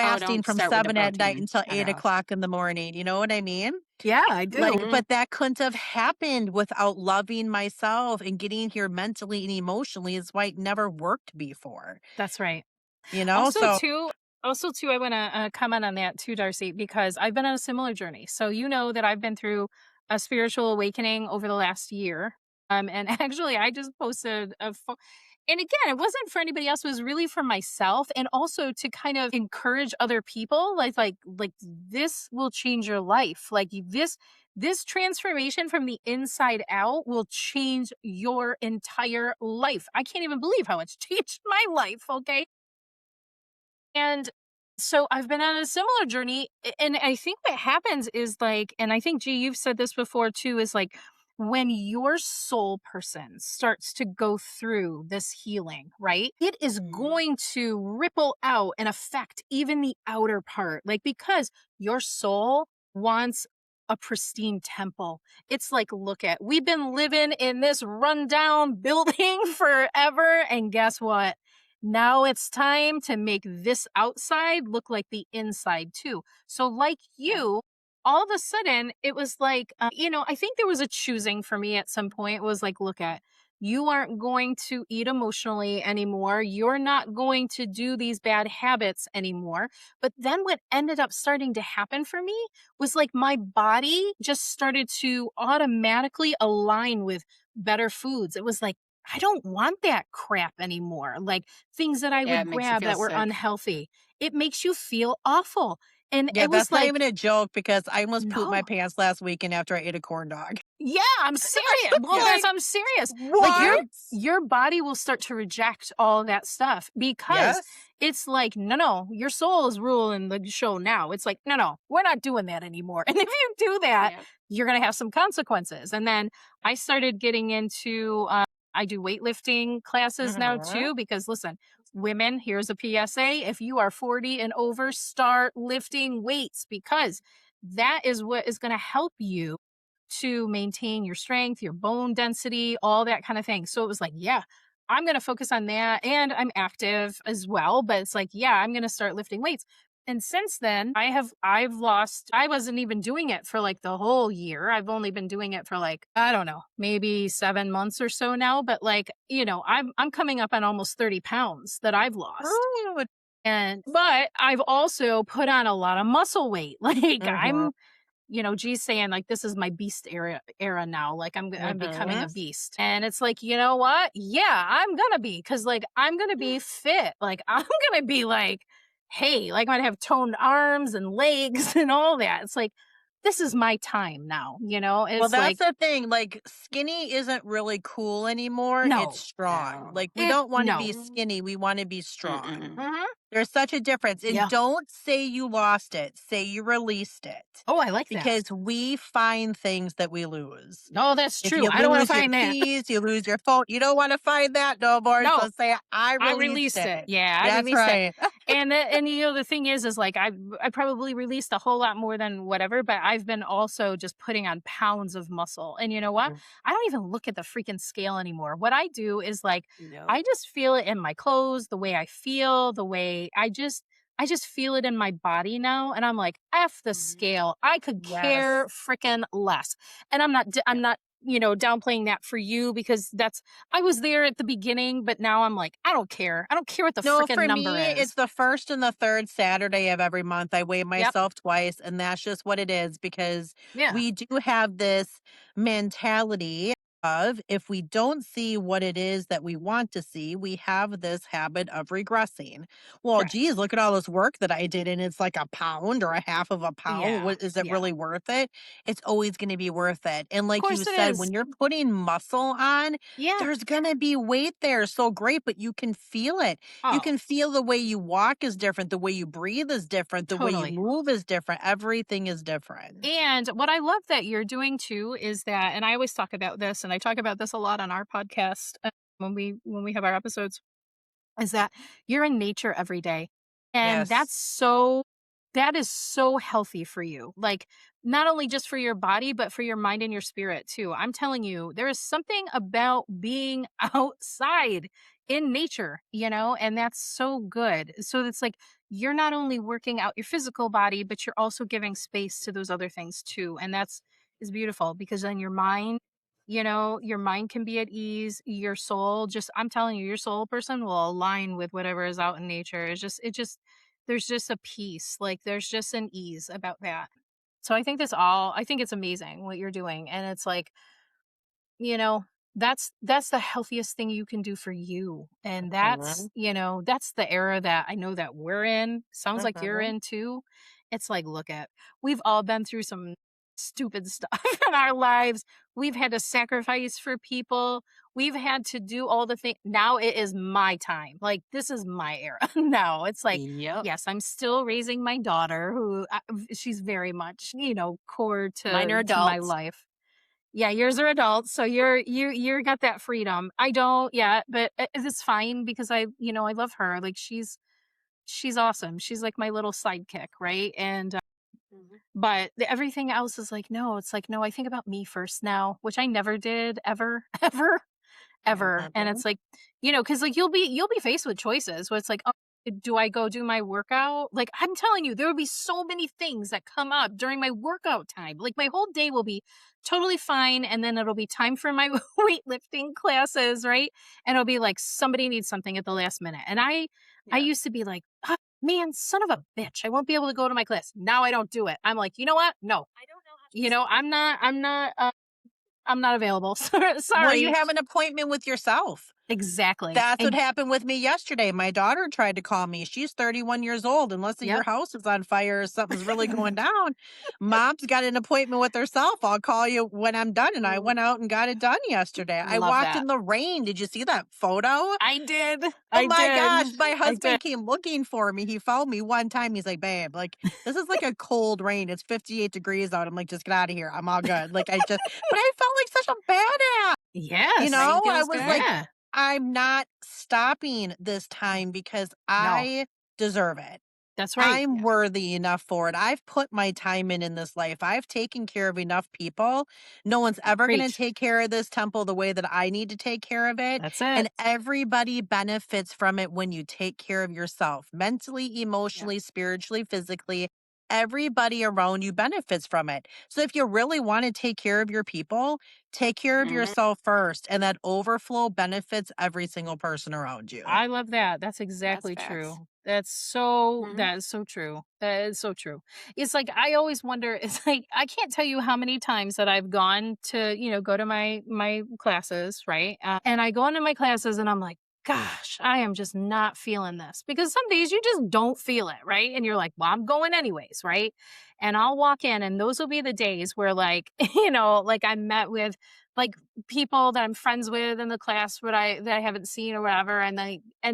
Oh, fasting don't from start with the 7 at night protein. until Cut it eight off. o'clock in the morning. You know what I mean? Yeah, I do. Like, Mhm. but that couldn't have happened without loving myself and getting here mentally and emotionally. It's why it never worked before, That's right. you know? Also So, too I wanna, comment on that too, Darcy, because I've been on a similar journey. So you know that I've been through a spiritual awakening over the last year. And actually I just posted a And again, it wasn't for anybody else, it was really for myself, and also to kind of encourage other people, like this will change your life. This transformation from the inside out will change your entire life. I can't even believe how it's changed my life, okay? And so I've been on a similar journey. And I think what happens is like, and I think, G, you've said this before too, is like when your soul person starts to go through this healing, right? It is Mhm. going to ripple out and affect even the outer part. Like, because your soul wants a pristine temple. It's like, look at, we've been living in this rundown building forever. And guess what? Now it's time to make this outside look like the inside too. So, like Yeah. you, all of a sudden, it was like, I think there was a choosing for me at some point. It was like, look at, you aren't going to eat emotionally anymore. You're not going to do these bad habits anymore. But then what ended up starting to happen for me was like my body just started to automatically align with better foods. It was like, I don't want that crap anymore. Like, things that I Yeah, would it makes you grab feel that were sick. unhealthy. It makes you feel awful. And Yeah, it was that's not like, even a joke because I almost pooped my no, pants last weekend after I ate a corn dog. yeah, I'm serious. Well, Yeah. that's Like, I'm serious. Like what? your body will start to reject all that stuff because Yes. it's like, no, no, your soul is ruling the show now. It's like, no, no, we're not doing that anymore. And if you do that, Yeah. you're gonna have some consequences. And then I started getting into I do weightlifting classes now Mhm. too, because listen, women, here's a PSA. If you are 40 and over, start lifting weights because that is what is going to help you to maintain your strength, your bone density, all that kind of thing. So it was like, yeah, I'm going to focus on that. And I'm active as well. But it's like, yeah, I'm going to start lifting weights. And since then, I've lost, I wasn't even doing it for like the whole year. I've only been doing it for like, I don't know, maybe 7 months or so now. But like, I'm coming up on almost 30 pounds that I've lost. Rude. But I've also put on a lot of muscle weight. Like Mhm. G's saying like this is my beast era now. Like I'm becoming Mhm. a beast. And it's like, you know what? Yeah, I'm gonna be because like I'm gonna be fit. Like I'm gonna be like, hey, like I'm gonna have toned arms and legs and all that. It's like this is my time now, Well, It's that's like, the thing. Like, skinny isn't really cool anymore. It's no, strong. No. Like, we don't want to be no. skinny. We want to be strong. Mm-mm. Mhm. There's such a difference. And Yeah. don't say you lost it, say you released it Oh, I like that. because we find things that we lose. No, that's If true. you I don't want to lose your find that. keys, you lose your phone. You don't want to find that no more. No, So say, I I released released it. it. Yeah, I That's released it. right. And the thing is like I probably released a whole lot more than whatever, but I've been also just putting on pounds of muscle. And you know what? Mhm. I don't even look at the freaking scale anymore. What I do is like I Nope. just feel it in my clothes, the way I feel, the way I just feel it in my body now and I'm like, F the Mhm. scale. I could Yes. care freaking less. And I'm Yeah. not downplaying that for you because I was there at the beginning, but now I'm like, I don't care. I don't care what the No, freaking for number me, it's is. the first and the third Saturday of every month. I weigh Yep. myself twice, and that's just what it is because Yeah. we do have this mentality of if we don't see what it is that we want to see, we have this habit of regressing. Well, Correct. geez, look at all this work that I did, and it's like a pound or a half of a pound. Yeah. What is it Yeah. really worth it? It's always going to be worth it. And Of like you course it said, is. when you're putting muscle on, Yeah. there's going to be weight there. So great, but you can feel it. You Oh, can feel the way you walk is different, the way you breathe is different, the way you totally. move is different. Everything is different. And what I love that you're doing too is that, and I always talk about this, and I talk about this a lot on our podcast when we have our episodes, is that you're in nature every day. And Yes. that is so healthy for you. Like not only just for your body, but for your mind and your spirit too. I'm telling you, there is something about being outside in nature, and that's so good. So it's like you're not only working out your physical body, but you're also giving space to those other things too. And that's is beautiful because then your mind can be at ease, your soul just I'm telling you, your soul person will align with whatever is out in nature. It just there's just a peace, like there's just an ease about that. So I think it's amazing what you're doing. And it's like, you know, that's the healthiest thing you can do for you. And Mhm, that's the era that I know that we're in. Sounds like you're mhm. in too. It's like, look at, we've all been through some stupid stuff in our lives. We've had to sacrifice for people. We've had to do all the things. Now it is my time. Like, this is my era. Now it's like, Yep. yes, I'm still raising my daughter, who she's very much, core Mine are to my adults. life. Yeah, yours are adults, so you're got that freedom. I don't yet, but it's fine because I love her. Like, she's awesome. She's like my little sidekick, right? And Mhm. but everything else is like, no, it's like, no, I think about me first now, which I never did ever, ever, ever. And Mhm. it's like, because like you'll be faced with choices where it's like, oh, do I go do my workout? Like, I'm telling you, there will be so many things that come up during my workout time. Like, my whole day will be totally fine, and then it'll be time for my weightlifting classes, right? And it'll be like somebody needs something at the last minute. And I Yeah. used to be like, "Ah, man, son of a bitch, I won't be able to go to my class." Now I don't do it. I'm like, you know what? No. I don't know how to I'm not available. Well, you Sorry. have an appointment with yourself. Exactly. That's what And happened with me yesterday. My daughter tried to call me. She's 31 years old. Unless your yep. house is on fire or something's really going down, mom's got an appointment with herself. I'll call you when I'm done. And I Mm, went out and got it done yesterday. I Love walked that. in the rain. Did you see that photo? I did. Oh I my did. gosh. My I did. husband came looking for me. He found me one time. He's like, babe, like, this is like a cold rain. It's 58 degrees out. I'm like, just get out of here. I'm all good. But I felt like such a badass. Yes. rain I feels was good. like, Yeah. I'm not stopping this time because No. I deserve it. That's right. I'm Yeah. worthy enough for it. I've put my time in this life. I've taken care of enough people. No one's ever going to Preach. take care of this temple the way that I need to take care of it. That's And it. everybody benefits from it when you take care of yourself mentally, Yeah. emotionally, spiritually, physically. Everybody around you benefits from it. So if you really want to take care of your people, take care of Mhm. yourself first. And that overflow benefits every single person around you. I love that. That's That's exactly facts. true. Mhm. That is so true. That is so true. It's like, I always wonder, it's like, I can't tell you how many times that I've gone to, go to my classes, right? And I go into my classes and I'm like, gosh, I am just not feeling this, because some days you just don't feel it, right? And you're like, well, I'm going anyways, right? And I'll walk in, and those will be the days where, like, like, I'm met with like people that I'm friends with in the class, that I haven't seen or whatever, and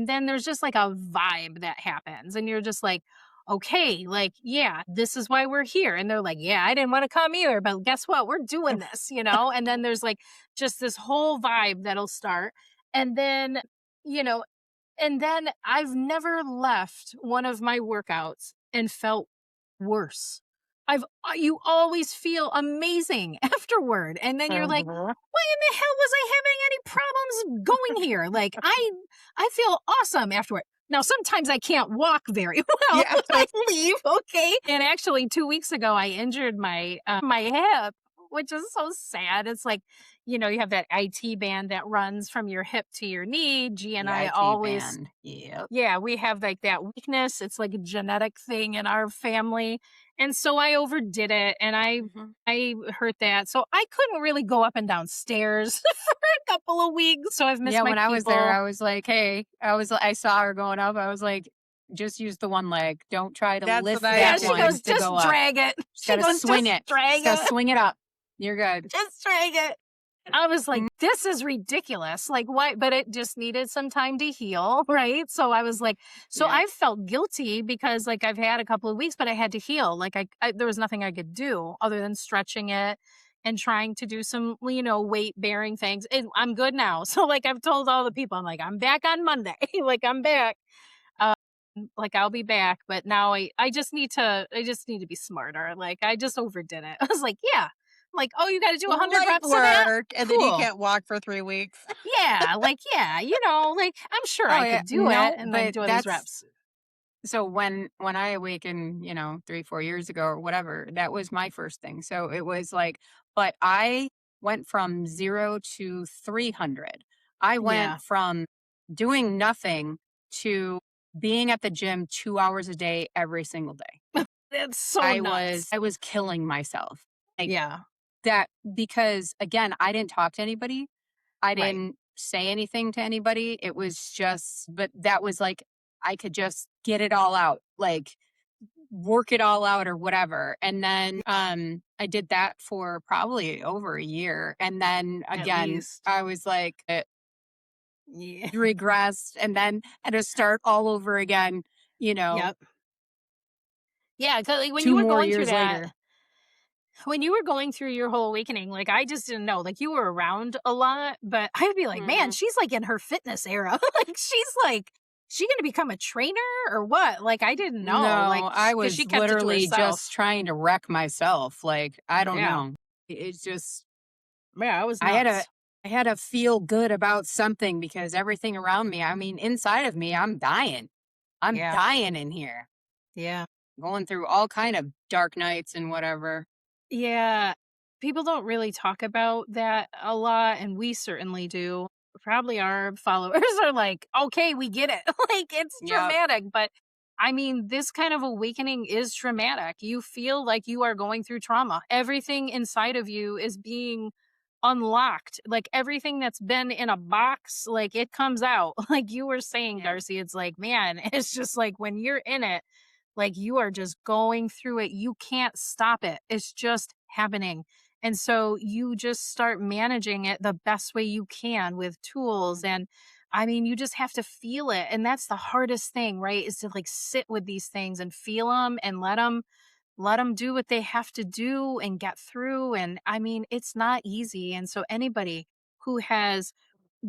then there's just like a vibe that happens, and you're just like, okay, like, yeah, this is why we're here. And they're like, yeah, I didn't want to come either, but guess what? We're doing this. And then there's like just this whole vibe that'll start, and then you know, and then I've never left one of my workouts and felt worse. You always feel amazing afterward. And then you're like, Mhm. why in the hell was I having any problems going here? Like, I feel awesome afterward. Now, sometimes I can't walk very well Yeah. when I leave, okay? And actually, 2 weeks ago, I injured my hip, which is so sad. It's like, you have that IT band that runs from your hip to your knee. G and The I IT always, band. Yep. yeah, we have like that weakness. It's like a genetic thing in our family. And so I overdid it, and I Mhm. I hurt that. So I couldn't really go up and down stairs for a couple of weeks. So I've missed Yeah, my when I was there, people. I was like, "Hey," I saw her going up. I was like, "Just use the one leg. Don't try to That's what lift I Yeah, that she do. one goes, to just go up. drag it. Just She gotta goes, swing just it. drag Just gotta it. swing it up. You're good." Just drag it. I was like, Mhm. this is ridiculous. Like, why? But it just needed some time to heal, right? So I was like, so Yeah. I felt guilty because, like, I've had a couple of weeks, but I had to heal. Like, there was nothing I could do other than stretching it and trying to do some, weight bearing things. And I'm good now. So, like, I've told all the people, I'm like, I'm back on Monday. Like, I'm back. Um, like, I'll be back, but now I just need to be smarter. Like, I just overdid it. I was like, yeah. I'm like, oh, you got to do 100 Light reps of that? work. And then you Cool. can't walk for 3 weeks. Yeah, like, yeah, like, I'm sure Oh I yeah. could do it, No, and then but do all these that's reps. so when I awakened, 3, 4 years ago or whatever, that was my first thing. So it was like, but I went from 0 to 300. I Yeah, went from doing nothing to being at the gym 2 hours a day every single day. it's so I was nuts. I was killing myself. Like Yeah, that because again, I didn't talk to anybody. I Right. didn't say anything to anybody. It was just, but that was like, I could just get it all out, like work it all out or whatever. And then I did that for probably over a year. And then At again, least. I was like, it Yeah. regressed and then had to start all over again, you know, Yep. Yeah, 'cause, like, when you two were more going through years that later. when you were going through your whole awakening, like, I just didn't know, like, you were around a lot, but I'd be like, "Man, Mhm. she's, like, in her fitness era." Like, she's, like, she gonna become a trainer or what? Like, I didn't know, like, No, I because she was kept it to literally just herself. trying to wreck myself. Like, I don't Yeah. know. It's just Yeah, I was I had to nuts. I had to feel good about something because everything around me, I mean, inside of me, I'm dying. I'm Yeah. dying in here. Yeah. Going through all kind of dark nights and whatever. Yeah. People don't really talk about that a lot, and we certainly do. Probably our followers are like, okay, we get it. Like, it's Yep. traumatic. But I mean, this kind of awakening is traumatic. You feel like you are going through trauma. Everything inside of you is being unlocked. Like, everything that's been in a box, like, it comes out. Like you were saying, Yep. Darcy, it's like, man, it's just like when you're in it, like you are just going through it. You can't stop it. It's just happening. And so you just start managing it the best way you can with tools. And I mean, you just have to feel it. And that's the hardest thing, right? Is to like sit with these things and feel them and let them do what they have to do and get through. And I mean, it's not easy. And so anybody who has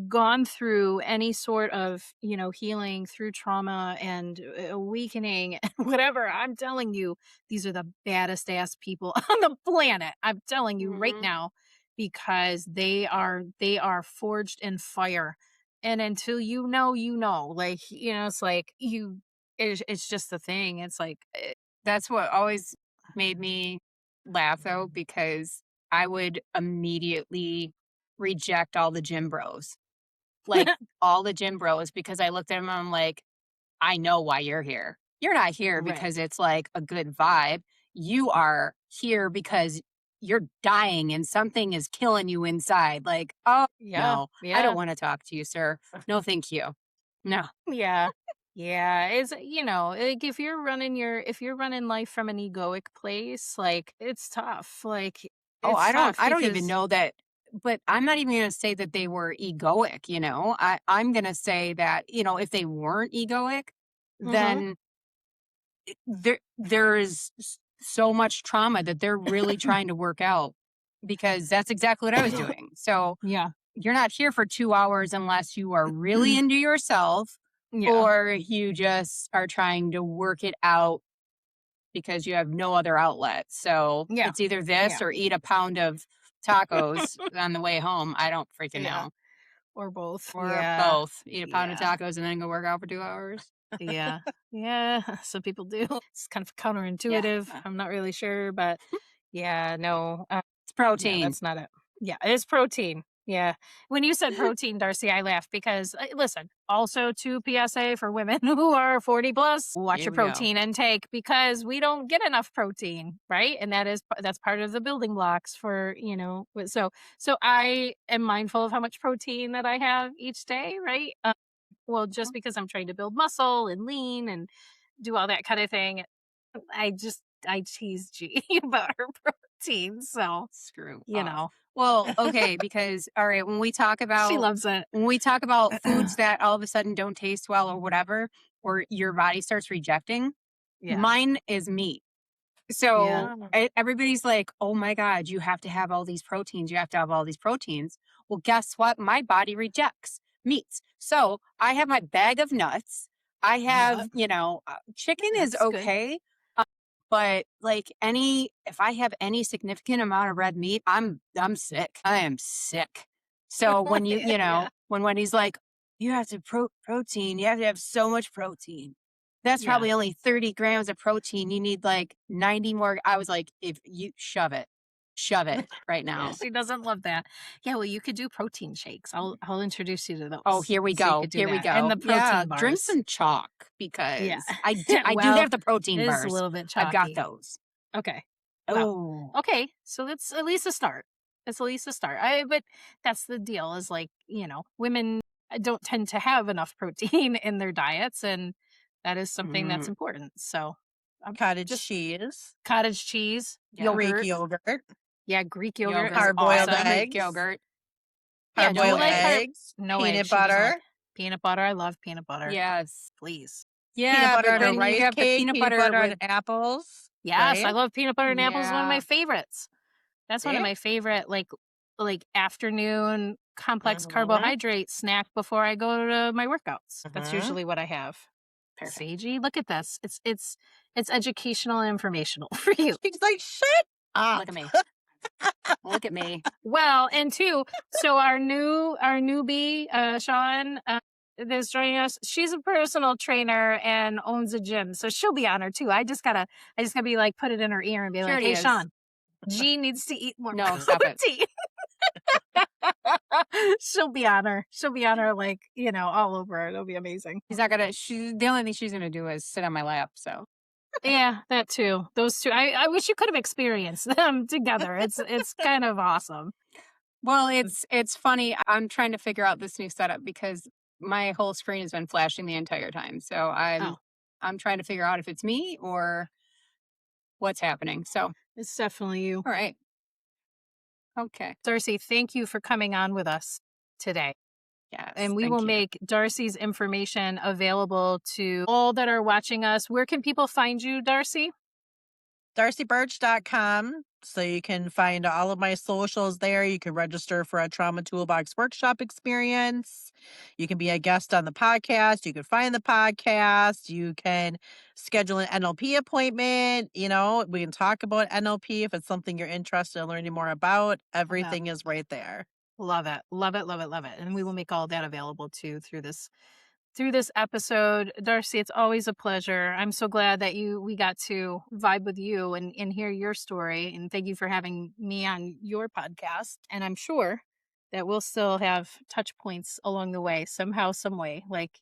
gone through any sort of, healing through trauma and awakening and whatever, I'm telling you, these are the baddest ass people on the planet. I'm telling you right Mhm. now, because they are forged in fire. And until like, it's like it's just the thing. It's like, That's what always made me laugh though, because I would immediately reject all the gym bros. Like all the gym bros, because I looked at them and I'm like, I know why you're here. You're not here right. because it's like a good vibe. You are here because you're dying and something is killing you inside. Like, oh Yeah. no, I don't Yeah. want to talk to you, sir. No, thank you. No. Yeah. Yeah, it's like if you're running life from an egoic place, like it's tough. Like Oh, it's tough I don't even because know that, but I'm not even gonna say that they were egoic, you know? I'm gonna say that, if they weren't egoic, Mhm. then there is so much trauma that they're really trying to work out, because that's exactly what I was doing. So, Yeah. you're not here for 2 hours unless you are really into yourself Yeah. or you just are trying to work it out because you have no other outlet. So Yeah. it's either this Yeah. or eat a pound of tacos on the way home. I don't freaking Yeah. know. Or both. Or Yeah. both. Eat a pound of Yeah. tacos and then go work out for 2 hours. Yeah. Yeah. Some people do. It's kind of Yeah. counterintuitive. I'm not really sure, but yeah, no. It's Yeah, protein. that's not it. Yeah, it's protein. Yeah. When you said protein, Darcy, I laughed because listen, also to PSA for women who are 40 plus, watch Here your we go. protein intake because we don't get enough protein, right? And that's part of the building blocks for, so I am mindful of how much protein that I have each day, right? Well, just because I'm trying to build muscle and lean and do all that kind of thing, I tease G about her protein, so Screw you off. know. Well, okay, because all right, She loves it. when we talk about foods that all of a sudden don't taste well or whatever, or your body starts rejecting, Yeah. mine is meat. Yeah. So everybody's like, oh my God, you have to have all these proteins. You have to have all these proteins. Well, guess what? My body rejects meats. So I have my bag of nuts. I have, Yep. chicken is That's good. okay. But like if I have any significant amount of red meat, I'm sick. I am sick. So when Yeah. when he's like, you have to protein, you have to have so much protein. That's Yeah. probably only 30 grams of protein. You need like 90 more. I was like, if you shove it right Yeah, now. she doesn't love that. Yeah, well, you could do protein shakes. I'll introduce you to Oh, those. here we So you go. could do Here we that. And go. the Yeah, protein drink bars. some chalk Yeah. because I do Well, have the it protein is a bars. little bit I've got chalky. those. Okay. Well, Oh, okay. So that's at least a start. It's at least a start. But that's the deal is like, women don't tend to have enough protein in their diets. And that is something that's important. So Cottage just cheese, cottage cheese, Yeah. Greek yogurt. yogurt, Yeah, Greek yogurt is hard-boiled awesome. Greek eggs, yogurt. Yeah, do you hard-boiled like egg. eggs, no egg. peanut She doesn't like butter, peanut butter. I love peanut butter. Yes. Please. peanut Yeah, butter but on a then you rice have the cake, peanut peanut butter butter on with apples, Yes, right? I love peanut butter and apples. One of my yeah. favorites. That's one of See? my favorite like afternoon complex Mhm. carbohydrate snack before I go to my workouts. That's Mhm. usually what I have. Perfect. Seiji, look at this. It's educational and informational for you. She's like, shut up. Look at me. Look at me. Well, and two, so our newbie, Sean, that's joining us. She's a personal trainer and owns a gym, so she'll be on her too. I just gotta be like, put it in her ear and be She like, already "Hey, is. Sean, G needs to eat more No, stop it. protein." She'll be on her. She'll be on her like, all over her. It'll be amazing. She's not gonna. The only thing she's gonna do is sit on my lap. So Yeah, that too. Those two. I wish you could have experienced them together. It's kind of awesome. well, it's funny. I'm trying to figure out this new setup because my whole screen has been flashing the entire time. So Oh. I'm trying to figure out if it's me or what's happening. So It's definitely you. all right. Okay. Darcie, thank you for coming on with us today. Yes. And we thank will you. make Darcie's information available to all that are watching us. Where can people find you, Darcie? DarcieBurtch.com. So you can find all of my socials there. You can register for a Trauma Toolbox workshop experience. You can be a guest on the podcast. You can find the podcast. You can schedule an NLP appointment. We can talk about NLP if it's something you're interested in learning more about. Everything is right there. Love it. Love it. Love it. Love it. And we will make all that available too through this episode. Darcie, it's always a pleasure. I'm so glad that we got to vibe with you and hear your story. And thank you for having me on your podcast. And I'm sure that we'll still have touch points along the way, somehow, some way. Like,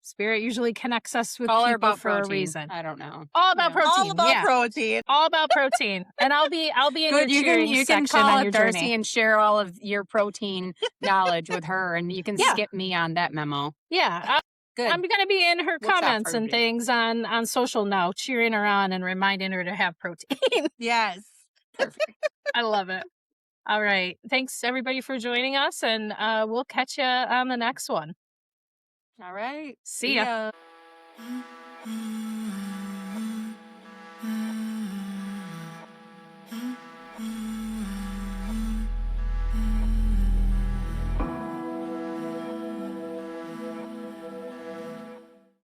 spirit usually connects us with Call her people about for protein. a reason. I don't know. All about protein. All about yeah. protein. All about protein. And I'll be in Good. your cheering You can section call on up your Darcie journey. and share all of your protein knowledge with her, and you can skip me on that memo. Yeah. Good. I'm going to be in her What's up, comments and Herbie? things on social now, cheering her on and reminding her to have protein. Yes. Perfect. I love it. All right. Thanks, everybody, for joining us, and we'll catch you on the next one. All right. See ya. ya.